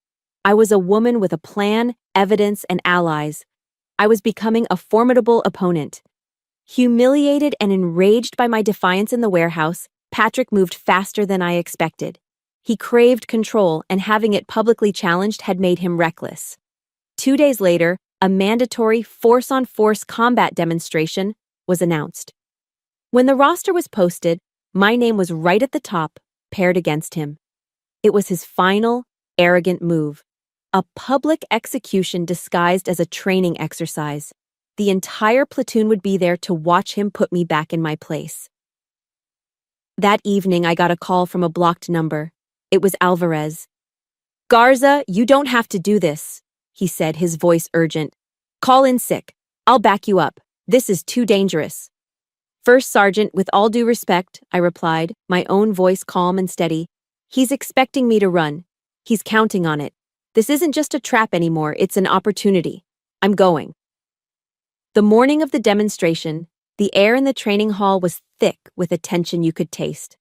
I was a woman with a plan, evidence, and allies. I was becoming a formidable opponent. Humiliated and enraged by my defiance in the warehouse, Patrick moved faster than I expected. He craved control, and having it publicly challenged had made him reckless. 2 days later, a mandatory force-on-force combat demonstration was announced. When the roster was posted, my name was right at the top, paired against him. It was his final, arrogant move. A public execution disguised as a training exercise. The entire platoon would be there to watch him put me back in my place. That evening, I got a call from a blocked number. It was Alvarez. "Garza, you don't have to do this," he said, his voice urgent. "Call in sick. I'll back you up. This is too dangerous." "First Sergeant, with all due respect," I replied, my own voice calm and steady. "He's expecting me to run. He's counting on it. This isn't just a trap anymore, it's an opportunity. I'm going." The morning of the demonstration, the air in the training hall was thick with a tension you could taste.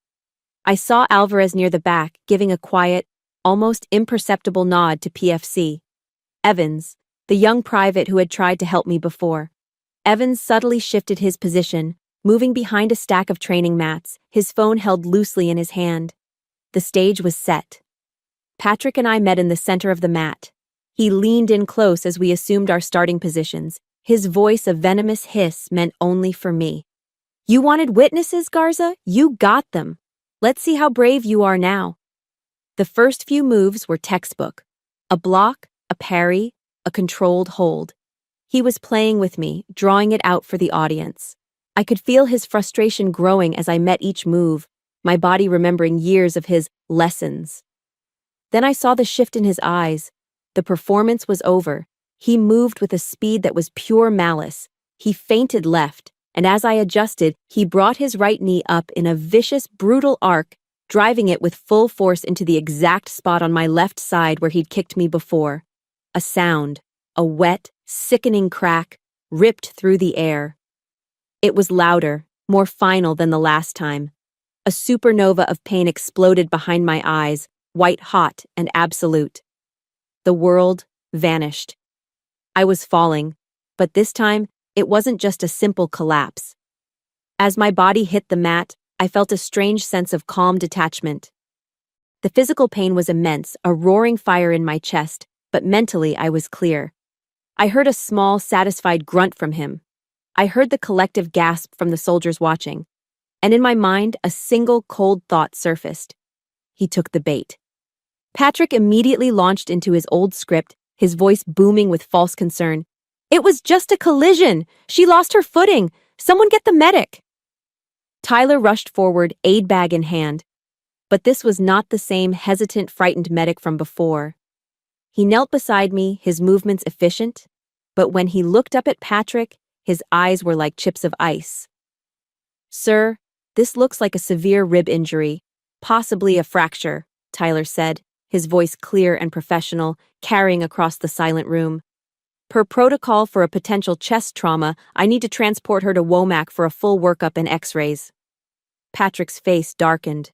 I saw Alvarez near the back, giving a quiet, almost imperceptible nod to PFC. Evans, the young private who had tried to help me before. Evans subtly shifted his position, moving behind a stack of training mats, his phone held loosely in his hand. The stage was set. Patrick and I met in the center of the mat. He leaned in close as we assumed our starting positions. His voice a venomous hiss meant only for me. "You wanted witnesses, Garza? You got them. Let's see how brave you are now." The first few moves were textbook. A block, a parry, a controlled hold. He was playing with me, drawing it out for the audience. I could feel his frustration growing as I met each move, my body remembering years of his lessons. Then I saw the shift in his eyes. The performance was over. He moved with a speed that was pure malice. He feinted left, and as I adjusted, he brought his right knee up in a vicious, brutal arc, driving it with full force into the exact spot on my left side where he'd kicked me before. A sound, a wet, sickening crack, ripped through the air. It was louder, more final than the last time. A supernova of pain exploded behind my eyes, white-hot and absolute. The world vanished. I was falling, but this time, it wasn't just a simple collapse. As my body hit the mat, I felt a strange sense of calm detachment. The physical pain was immense, a roaring fire in my chest, but mentally I was clear. I heard a small, satisfied grunt from him. I heard the collective gasp from the soldiers watching, and in my mind, a single cold thought surfaced. He took the bait. Patrick immediately launched into his old script, his voice booming with false concern. "It was just a collision! She lost her footing! Someone get the medic!" Tyler rushed forward, aid bag in hand. But this was not the same hesitant, frightened medic from before. He knelt beside me, his movements efficient, but when he looked up at Patrick, his eyes were like chips of ice. "Sir, this looks like a severe rib injury, possibly a fracture," Tyler said, his voice clear and professional, carrying across the silent room. "Per protocol for a potential chest trauma, I need to transport her to Womack for a full workup and x-rays." Patrick's face darkened.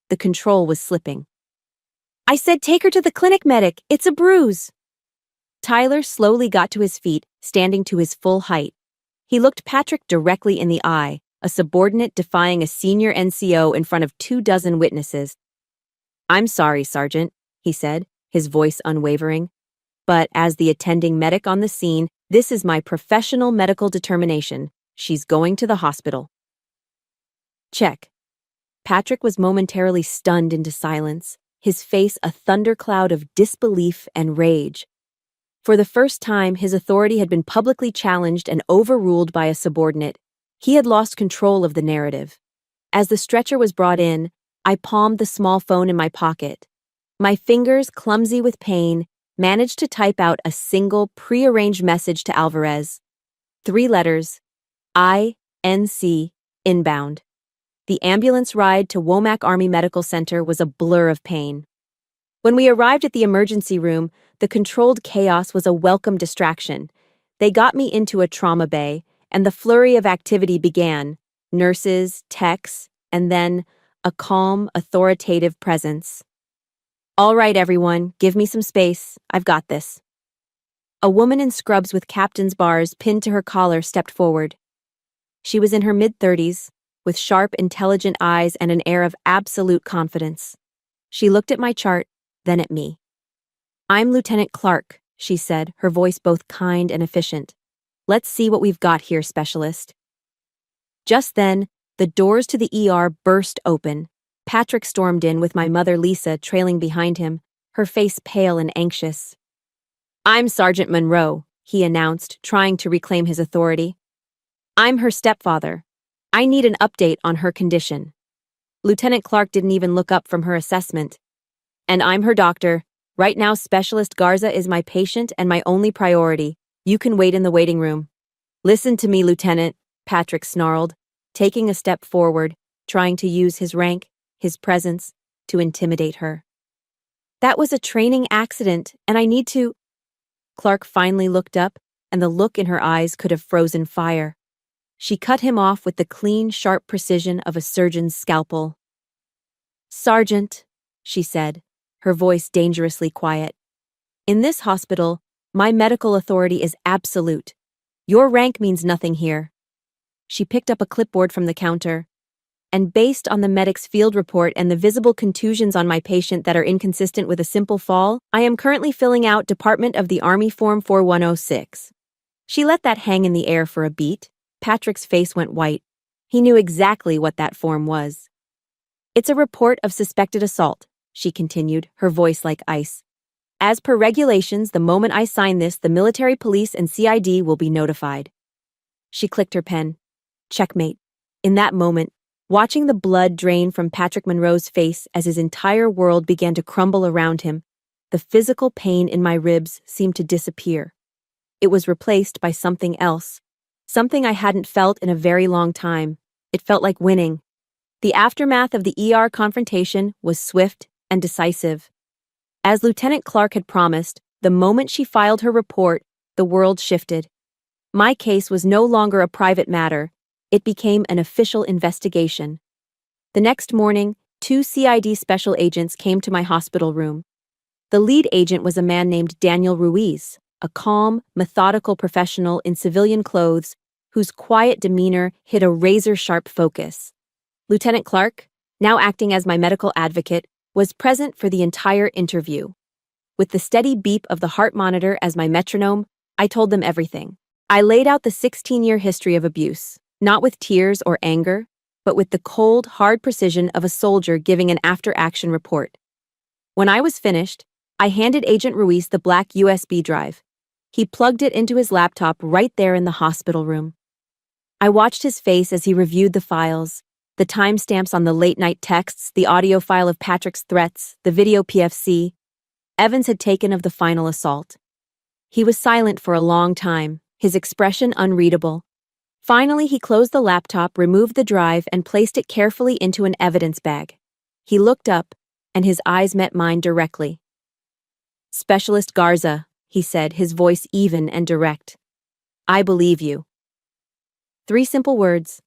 The control was slipping. "I said take her to the clinic, medic. It's a bruise." Tyler slowly got to his feet, standing to his full height. He looked Patrick directly in the eye, a subordinate defying a senior NCO in front of 24 witnesses. "I'm sorry, Sergeant," he said, his voice unwavering. "But as the attending medic on the scene, this is my professional medical determination. She's going to the hospital." Check. Patrick was momentarily stunned into silence, his face a thundercloud of disbelief and rage. For the first time, his authority had been publicly challenged and overruled by a subordinate. He had lost control of the narrative. As the stretcher was brought in, I palmed the small phone in my pocket. My fingers, clumsy with pain, managed to type out a single prearranged message to Alvarez. 3 letters, INC, inbound. The ambulance ride to Womack Army Medical Center was a blur of pain. When we arrived at the emergency room, the controlled chaos was a welcome distraction. They got me into a trauma bay, and the flurry of activity began. Nurses, techs, and then a calm, authoritative presence. "All right, everyone, give me some space. I've got this." A woman in scrubs with captain's bars pinned to her collar stepped forward. She was in her mid-30s, with sharp, intelligent eyes and an air of absolute confidence. She looked at my chart, then at me. "I'm Lieutenant Clark," she said, her voice both kind and efficient. "Let's see what we've got here, specialist." Just then, the doors to the ER burst open. Patrick stormed in with my mother Lisa trailing behind him, her face pale and anxious. "I'm Sergeant Monroe," he announced, trying to reclaim his authority. "I'm her stepfather. I need an update on her condition." Lieutenant Clark didn't even look up from her assessment. "And I'm her doctor. Right now, Specialist Garza is my patient and my only priority. You can wait in the waiting room." "Listen to me, Lieutenant," Patrick snarled, taking a step forward, trying to use his rank, his presence, to intimidate her. "That was a training accident, and I need to—" Clark finally looked up, and the look in her eyes could have frozen fire. She cut him off with the clean, sharp precision of a surgeon's scalpel. "Sergeant," she said, her voice dangerously quiet. "In this hospital, my medical authority is absolute. Your rank means nothing here." She picked up a clipboard from the counter. "And based on the medic's field report and the visible contusions on my patient that are inconsistent with a simple fall, I am currently filling out Department of the Army Form 4106. She let that hang in the air for a beat. Patrick's face went white. He knew exactly what that form was. "It's a report of suspected assault," she continued, her voice like ice. "As per regulations, the moment I sign this, the military police and CID will be notified." She clicked her pen. Checkmate. In that moment, watching the blood drain from Patrick Monroe's face as his entire world began to crumble around him, the physical pain in my ribs seemed to disappear. It was replaced by something else. Something I hadn't felt in a very long time. It felt like winning. The aftermath of the ER confrontation was swift and decisive. As Lieutenant Clark had promised, the moment she filed her report, the world shifted. My case was no longer a private matter. It became an official investigation. The next morning, 2 CID special agents came to my hospital room. The lead agent was a man named Daniel Ruiz, a calm, methodical professional in civilian clothes whose quiet demeanor hid a razor-sharp focus. Lieutenant Clark, now acting as my medical advocate, was present for the entire interview. With the steady beep of the heart monitor as my metronome, I told them everything. I laid out the 16-year history of abuse, not with tears or anger, but with the cold, hard precision of a soldier giving an after-action report. When I was finished, I handed Agent Ruiz the black USB drive. He plugged it into his laptop right there in the hospital room. I watched his face as he reviewed the files, the timestamps on the late-night texts, the audio file of Patrick's threats, the video PFC Evans had taken of the final assault. He was silent for a long time, his expression unreadable. Finally, he closed the laptop, removed the drive, and placed it carefully into an evidence bag. He looked up, and his eyes met mine directly. "Specialist Garza," he said, his voice even and direct. "I believe you." 3 simple words.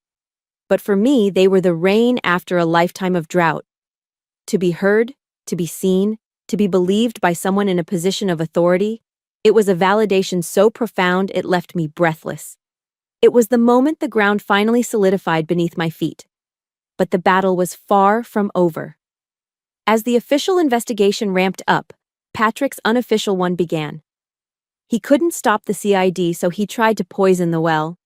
But for me, they were the rain after a lifetime of drought. To be heard, to be seen, to be believed by someone in a position of authority, it was a validation so profound it left me breathless. It was the moment the ground finally solidified beneath my feet. But the battle was far from over. As the official investigation ramped up, Patrick's unofficial one began. He couldn't stop the CID, so he tried to poison the well.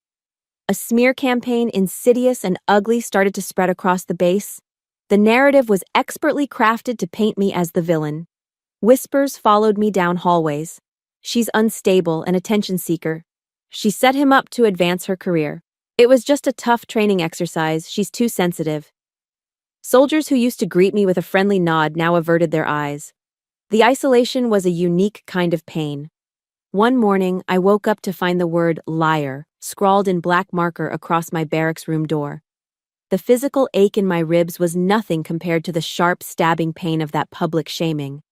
A smear campaign, insidious and ugly, started to spread across the base. The narrative was expertly crafted to paint me as the villain. Whispers followed me down hallways. "She's unstable, an attention seeker. She set him up to advance her career. It was just a tough training exercise. She's too sensitive." Soldiers who used to greet me with a friendly nod now averted their eyes. The isolation was a unique kind of pain. One morning, I woke up to find the word liar scrawled in black marker across my barracks room door. The physical ache in my ribs was nothing compared to the sharp, stabbing pain of that public shaming.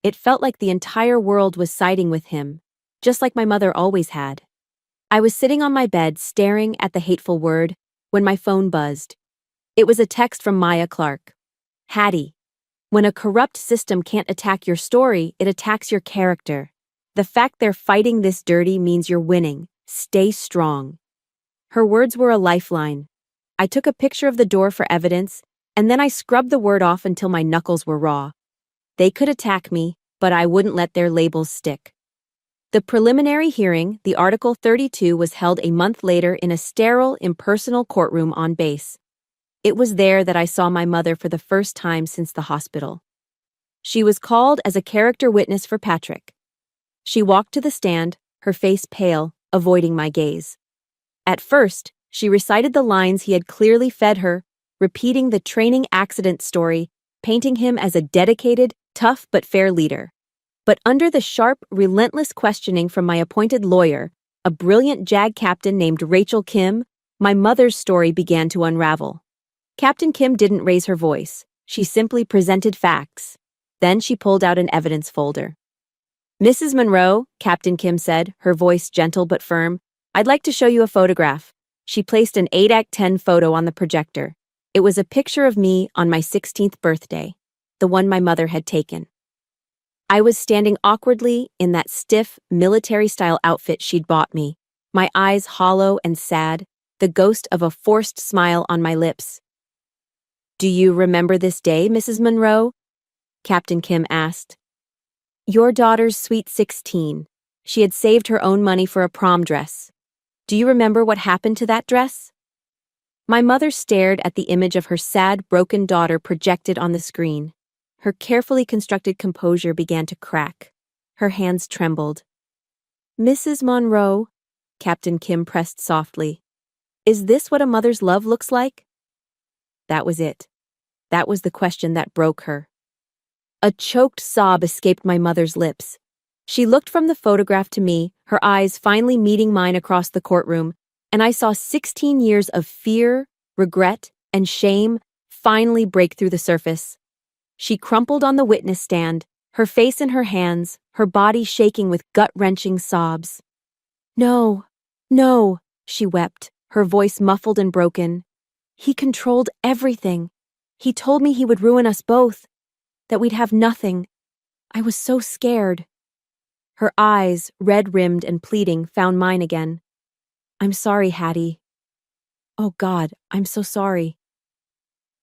It felt like the entire world was siding with him, just like my mother always had. I was sitting on my bed, staring at the hateful word, when my phone buzzed. It was a text from Maya Clark. "Hattie, when a corrupt system can't attack your story, it attacks your character. The fact they're fighting this dirty means you're winning. Stay strong." Her words were a lifeline. I took a picture of the door for evidence, and then I scrubbed the word off until my knuckles were raw. They could attack me, but I wouldn't let their labels stick. The preliminary hearing, the Article 32, was held a month later in a sterile, impersonal courtroom on base. It was there that I saw my mother for the first time since the hospital. She was called as a character witness for Patrick. She walked to the stand, her face pale, avoiding my gaze. At first, she recited the lines he had clearly fed her, repeating the training accident story, painting him as a dedicated, tough but fair leader. But under the sharp, relentless questioning from my appointed lawyer, a brilliant JAG captain named Rachel Kim, my mother's story began to unravel. Captain Kim didn't raise her voice. She simply presented facts. Then she pulled out an evidence folder. "Mrs. Monroe," Captain Kim said, her voice gentle but firm, "I'd like to show you a photograph." She placed an 8x10 photo on the projector. It was a picture of me on my 16th birthday, the one my mother had taken. I was standing awkwardly in that stiff, military-style outfit she'd bought me, my eyes hollow and sad, the ghost of a forced smile on my lips. "Do you remember this day, Mrs. Monroe?" Captain Kim asked. "Your daughter's sweet 16. She had saved her own money for a prom dress. Do you remember what happened to that dress?" My mother stared at the image of her sad, broken daughter projected on the screen. Her carefully constructed composure began to crack. Her hands trembled. "Mrs. Monroe," Captain Kim pressed softly, "is this what a mother's love looks like?" That was it. That was the question that broke her. A choked sob escaped my mother's lips. She looked from the photograph to me, her eyes finally meeting mine across the courtroom, and I saw 16 years of fear, regret, and shame finally break through the surface. She crumpled on the witness stand, her face in her hands, her body shaking with gut-wrenching sobs. "No, no," she wept, her voice muffled and broken. "He controlled everything. He told me he would ruin us both, that we'd have nothing. I was so scared." Her eyes, red-rimmed and pleading, found mine again. "I'm sorry, Hattie. Oh God, I'm so sorry.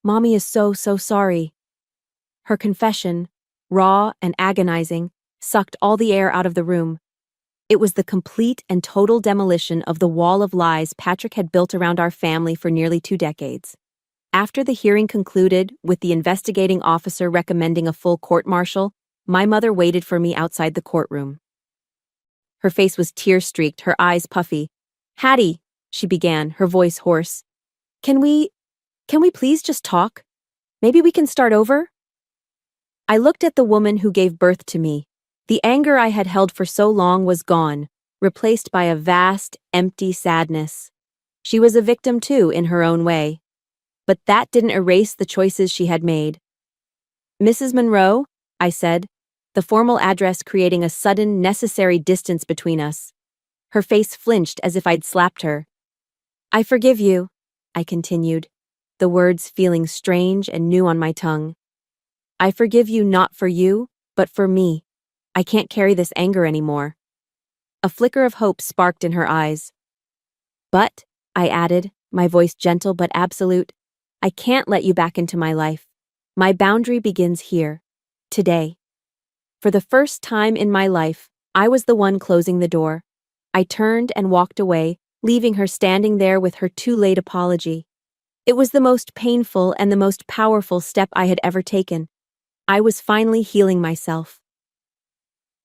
Mommy is so sorry." Her confession, raw and agonizing, sucked all the air out of the room. It was the complete and total demolition of the wall of lies Patrick had built around our family for nearly 2 decades. After the hearing concluded, with the investigating officer recommending a full court-martial, my mother waited for me outside the courtroom. Her face was tear-streaked, her eyes puffy. "Hattie," she began, her voice hoarse. Can we please just talk? Maybe we can start over?" I looked at the woman who gave birth to me. The anger I had held for so long was gone, replaced by a vast, empty sadness. She was a victim too, in her own way. But that didn't erase the choices she had made. "Mrs. Monroe," I said, the formal address creating a sudden, necessary distance between us. Her face flinched as if I'd slapped her. "I forgive you," I continued, the words feeling strange and new on my tongue. "I forgive you not for you, but for me. I can't carry this anger anymore." A flicker of hope sparked in her eyes. "But," I added, my voice gentle but absolute, "I can't let you back into my life. My boundary begins here, today." For the first time in my life, I was the one closing the door. I turned and walked away, leaving her standing there with her too-late apology. It was the most painful and the most powerful step I had ever taken. I was finally healing myself.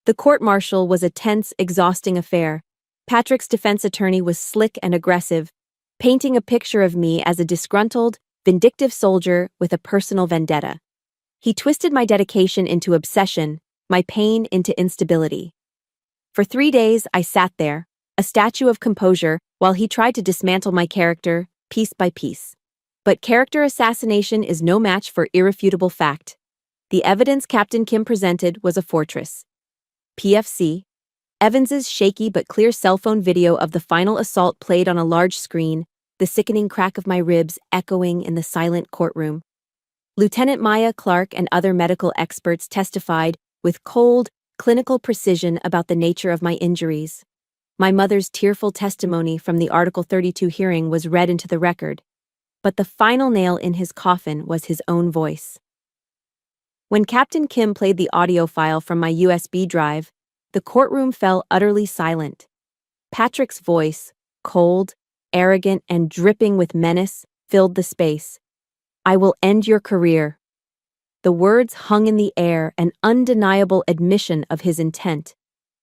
The court-martial was a tense, exhausting affair. Patrick's defense attorney was slick and aggressive, painting a picture of me as a disgruntled, vindictive soldier with a personal vendetta. He twisted my dedication into obsession, my pain into instability. For 3 days, I sat there, a statue of composure, while he tried to dismantle my character, piece by piece. But character assassination is no match for irrefutable fact. The evidence Captain Kim presented was a fortress. PFC, Evans's shaky but clear cell phone video of the final assault played on a large screen, the sickening crack of my ribs echoing in the silent courtroom. Lieutenant Maya Clark and other medical experts testified with cold, clinical precision about the nature of my injuries. My mother's tearful testimony from the Article 32 hearing was read into the record, but the final nail in his coffin was his own voice. When Captain Kim played the audio file from my USB drive, the courtroom fell utterly silent. Patrick's voice, cold, arrogant, and dripping with menace, filled the space. I will end your career. The words hung in the air, an undeniable admission of his intent.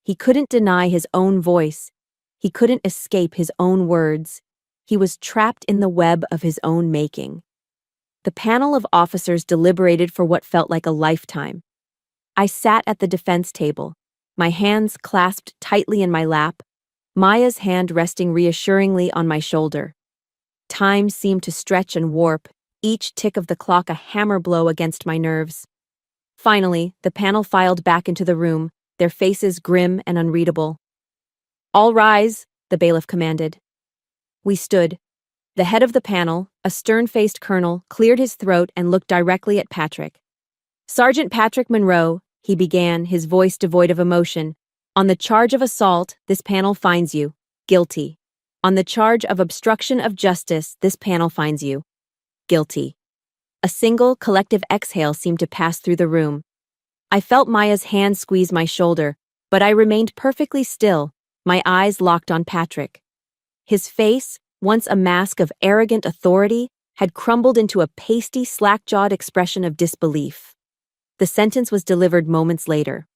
He couldn't deny his own voice. He couldn't escape his own words. He was trapped in the web of his own making. The panel of officers deliberated for what felt like a lifetime. I sat at the defense table, my hands clasped tightly in my lap, Maya's hand resting reassuringly on my shoulder. Time seemed to stretch and warp, each tick of the clock a hammer blow against my nerves. Finally, the panel filed back into the room, their faces grim and unreadable. "All rise," the bailiff commanded. We stood. The head of the panel, a stern-faced colonel, cleared his throat and looked directly at Patrick. "Sergeant Patrick Monroe," he began, his voice devoid of emotion, "on the charge of assault, this panel finds you guilty. On the charge of obstruction of justice, this panel finds you guilty." A single, collective exhale seemed to pass through the room. I felt Maya's hand squeeze my shoulder, but I remained perfectly still, my eyes locked on Patrick. His face, once a mask of arrogant authority, had crumbled into a pasty, slack-jawed expression of disbelief. The sentence was delivered moments later.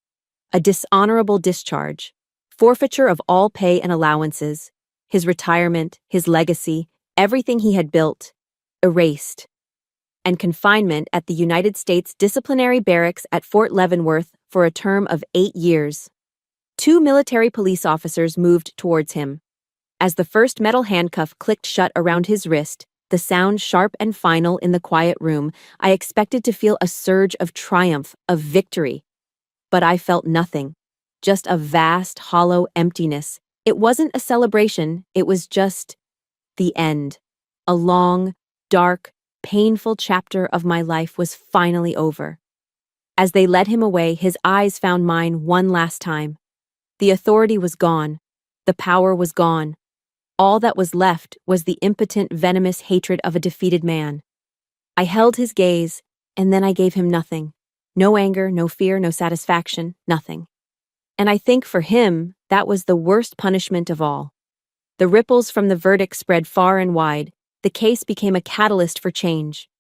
A dishonorable discharge, forfeiture of all pay and allowances, his retirement, his legacy, everything he had built, erased, and confinement at the United States Disciplinary Barracks at Fort Leavenworth for a term of 8 years. 2 military police officers moved towards him. As the first metal handcuff clicked shut around his wrist, the sound sharp and final in the quiet room, I expected to feel a surge of triumph, of victory. But I felt nothing. Just a vast, hollow emptiness. It wasn't a celebration, it was just the end. A long, dark, painful chapter of my life was finally over. As they led him away, his eyes found mine one last time. The authority was gone. The power was gone. All that was left was the impotent, venomous hatred of a defeated man. I held his gaze, and then I gave him nothing. No anger, no fear, no satisfaction, nothing. And I think for him, that was the worst punishment of all. The ripples from the verdict spread far and wide. The case became a catalyst for change.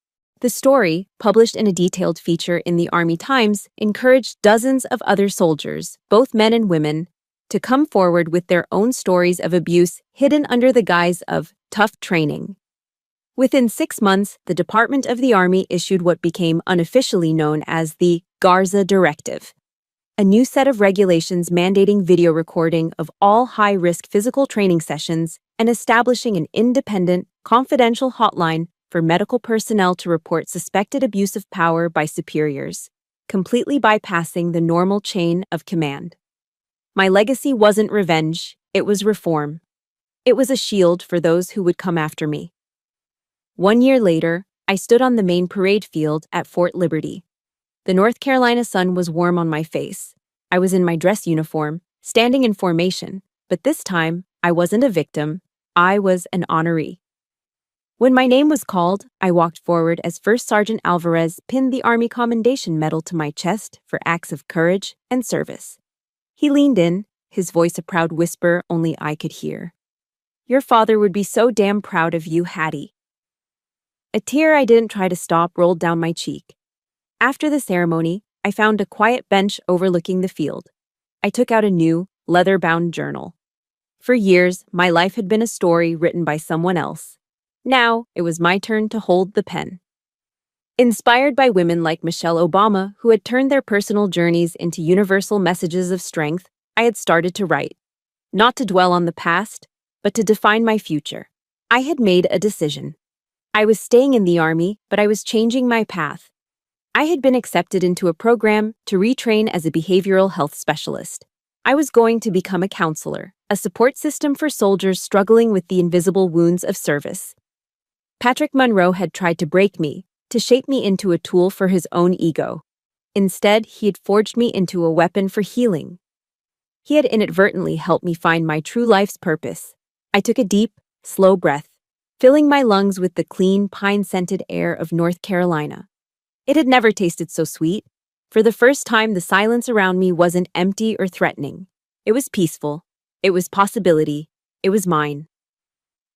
The story, published in a detailed feature in the Army Times, encouraged dozens of other soldiers, both men and women, to come forward with their own stories of abuse hidden under the guise of tough training. Within 6 months, the Department of the Army issued what became unofficially known as the Garza Directive, a new set of regulations mandating video recording of all high-risk physical training sessions and establishing an independent, confidential hotline for medical personnel to report suspected abuse of power by superiors, completely bypassing the normal chain of command. My legacy wasn't revenge, it was reform. It was a shield for those who would come after me. 1 year later, I stood on the main parade field at Fort Liberty. The North Carolina sun was warm on my face. I was in my dress uniform, standing in formation, but this time, I wasn't a victim, I was an honoree. When my name was called, I walked forward as First Sergeant Alvarez pinned the Army Commendation Medal to my chest for acts of courage and service. He leaned in, his voice a proud whisper only I could hear. "Your father would be so damn proud of you, Hattie." A tear I didn't try to stop rolled down my cheek. After the ceremony, I found a quiet bench overlooking the field. I took out a new, leather-bound journal. For years, my life had been a story written by someone else. Now, it was my turn to hold the pen. Inspired by women like Michelle Obama, who had turned their personal journeys into universal messages of strength, I had started to write. Not to dwell on the past, but to define my future. I had made a decision. I was staying in the Army, but I was changing my path. I had been accepted into a program to retrain as a behavioral health specialist. I was going to become a counselor, a support system for soldiers struggling with the invisible wounds of service. Patrick Monroe had tried to break me, to shape me into a tool for his own ego. Instead, he had forged me into a weapon for healing. He had inadvertently helped me find my true life's purpose. I took a deep, slow breath, filling my lungs with the clean, pine-scented air of North Carolina. It had never tasted so sweet. For the first time, the silence around me wasn't empty or threatening. It was peaceful. It was possibility. It was mine.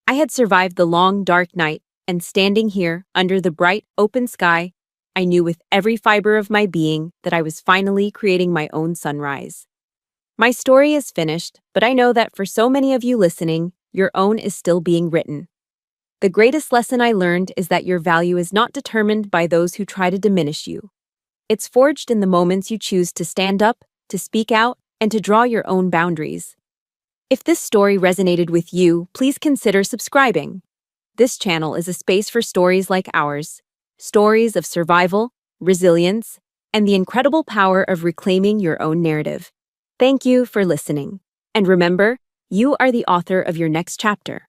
I had survived the long, dark night, and standing here under the bright, open sky, I knew with every fiber of my being that I was finally creating my own sunrise. My story is finished, but I know that for so many of you listening, your own is still being written. The greatest lesson I learned is that your value is not determined by those who try to diminish you. It's forged in the moments you choose to stand up, to speak out, and to draw your own boundaries. If this story resonated with you, please consider subscribing. This channel is a space for stories like ours, stories of survival, resilience, and the incredible power of reclaiming your own narrative. Thank you for listening. And remember, you are the author of your next chapter.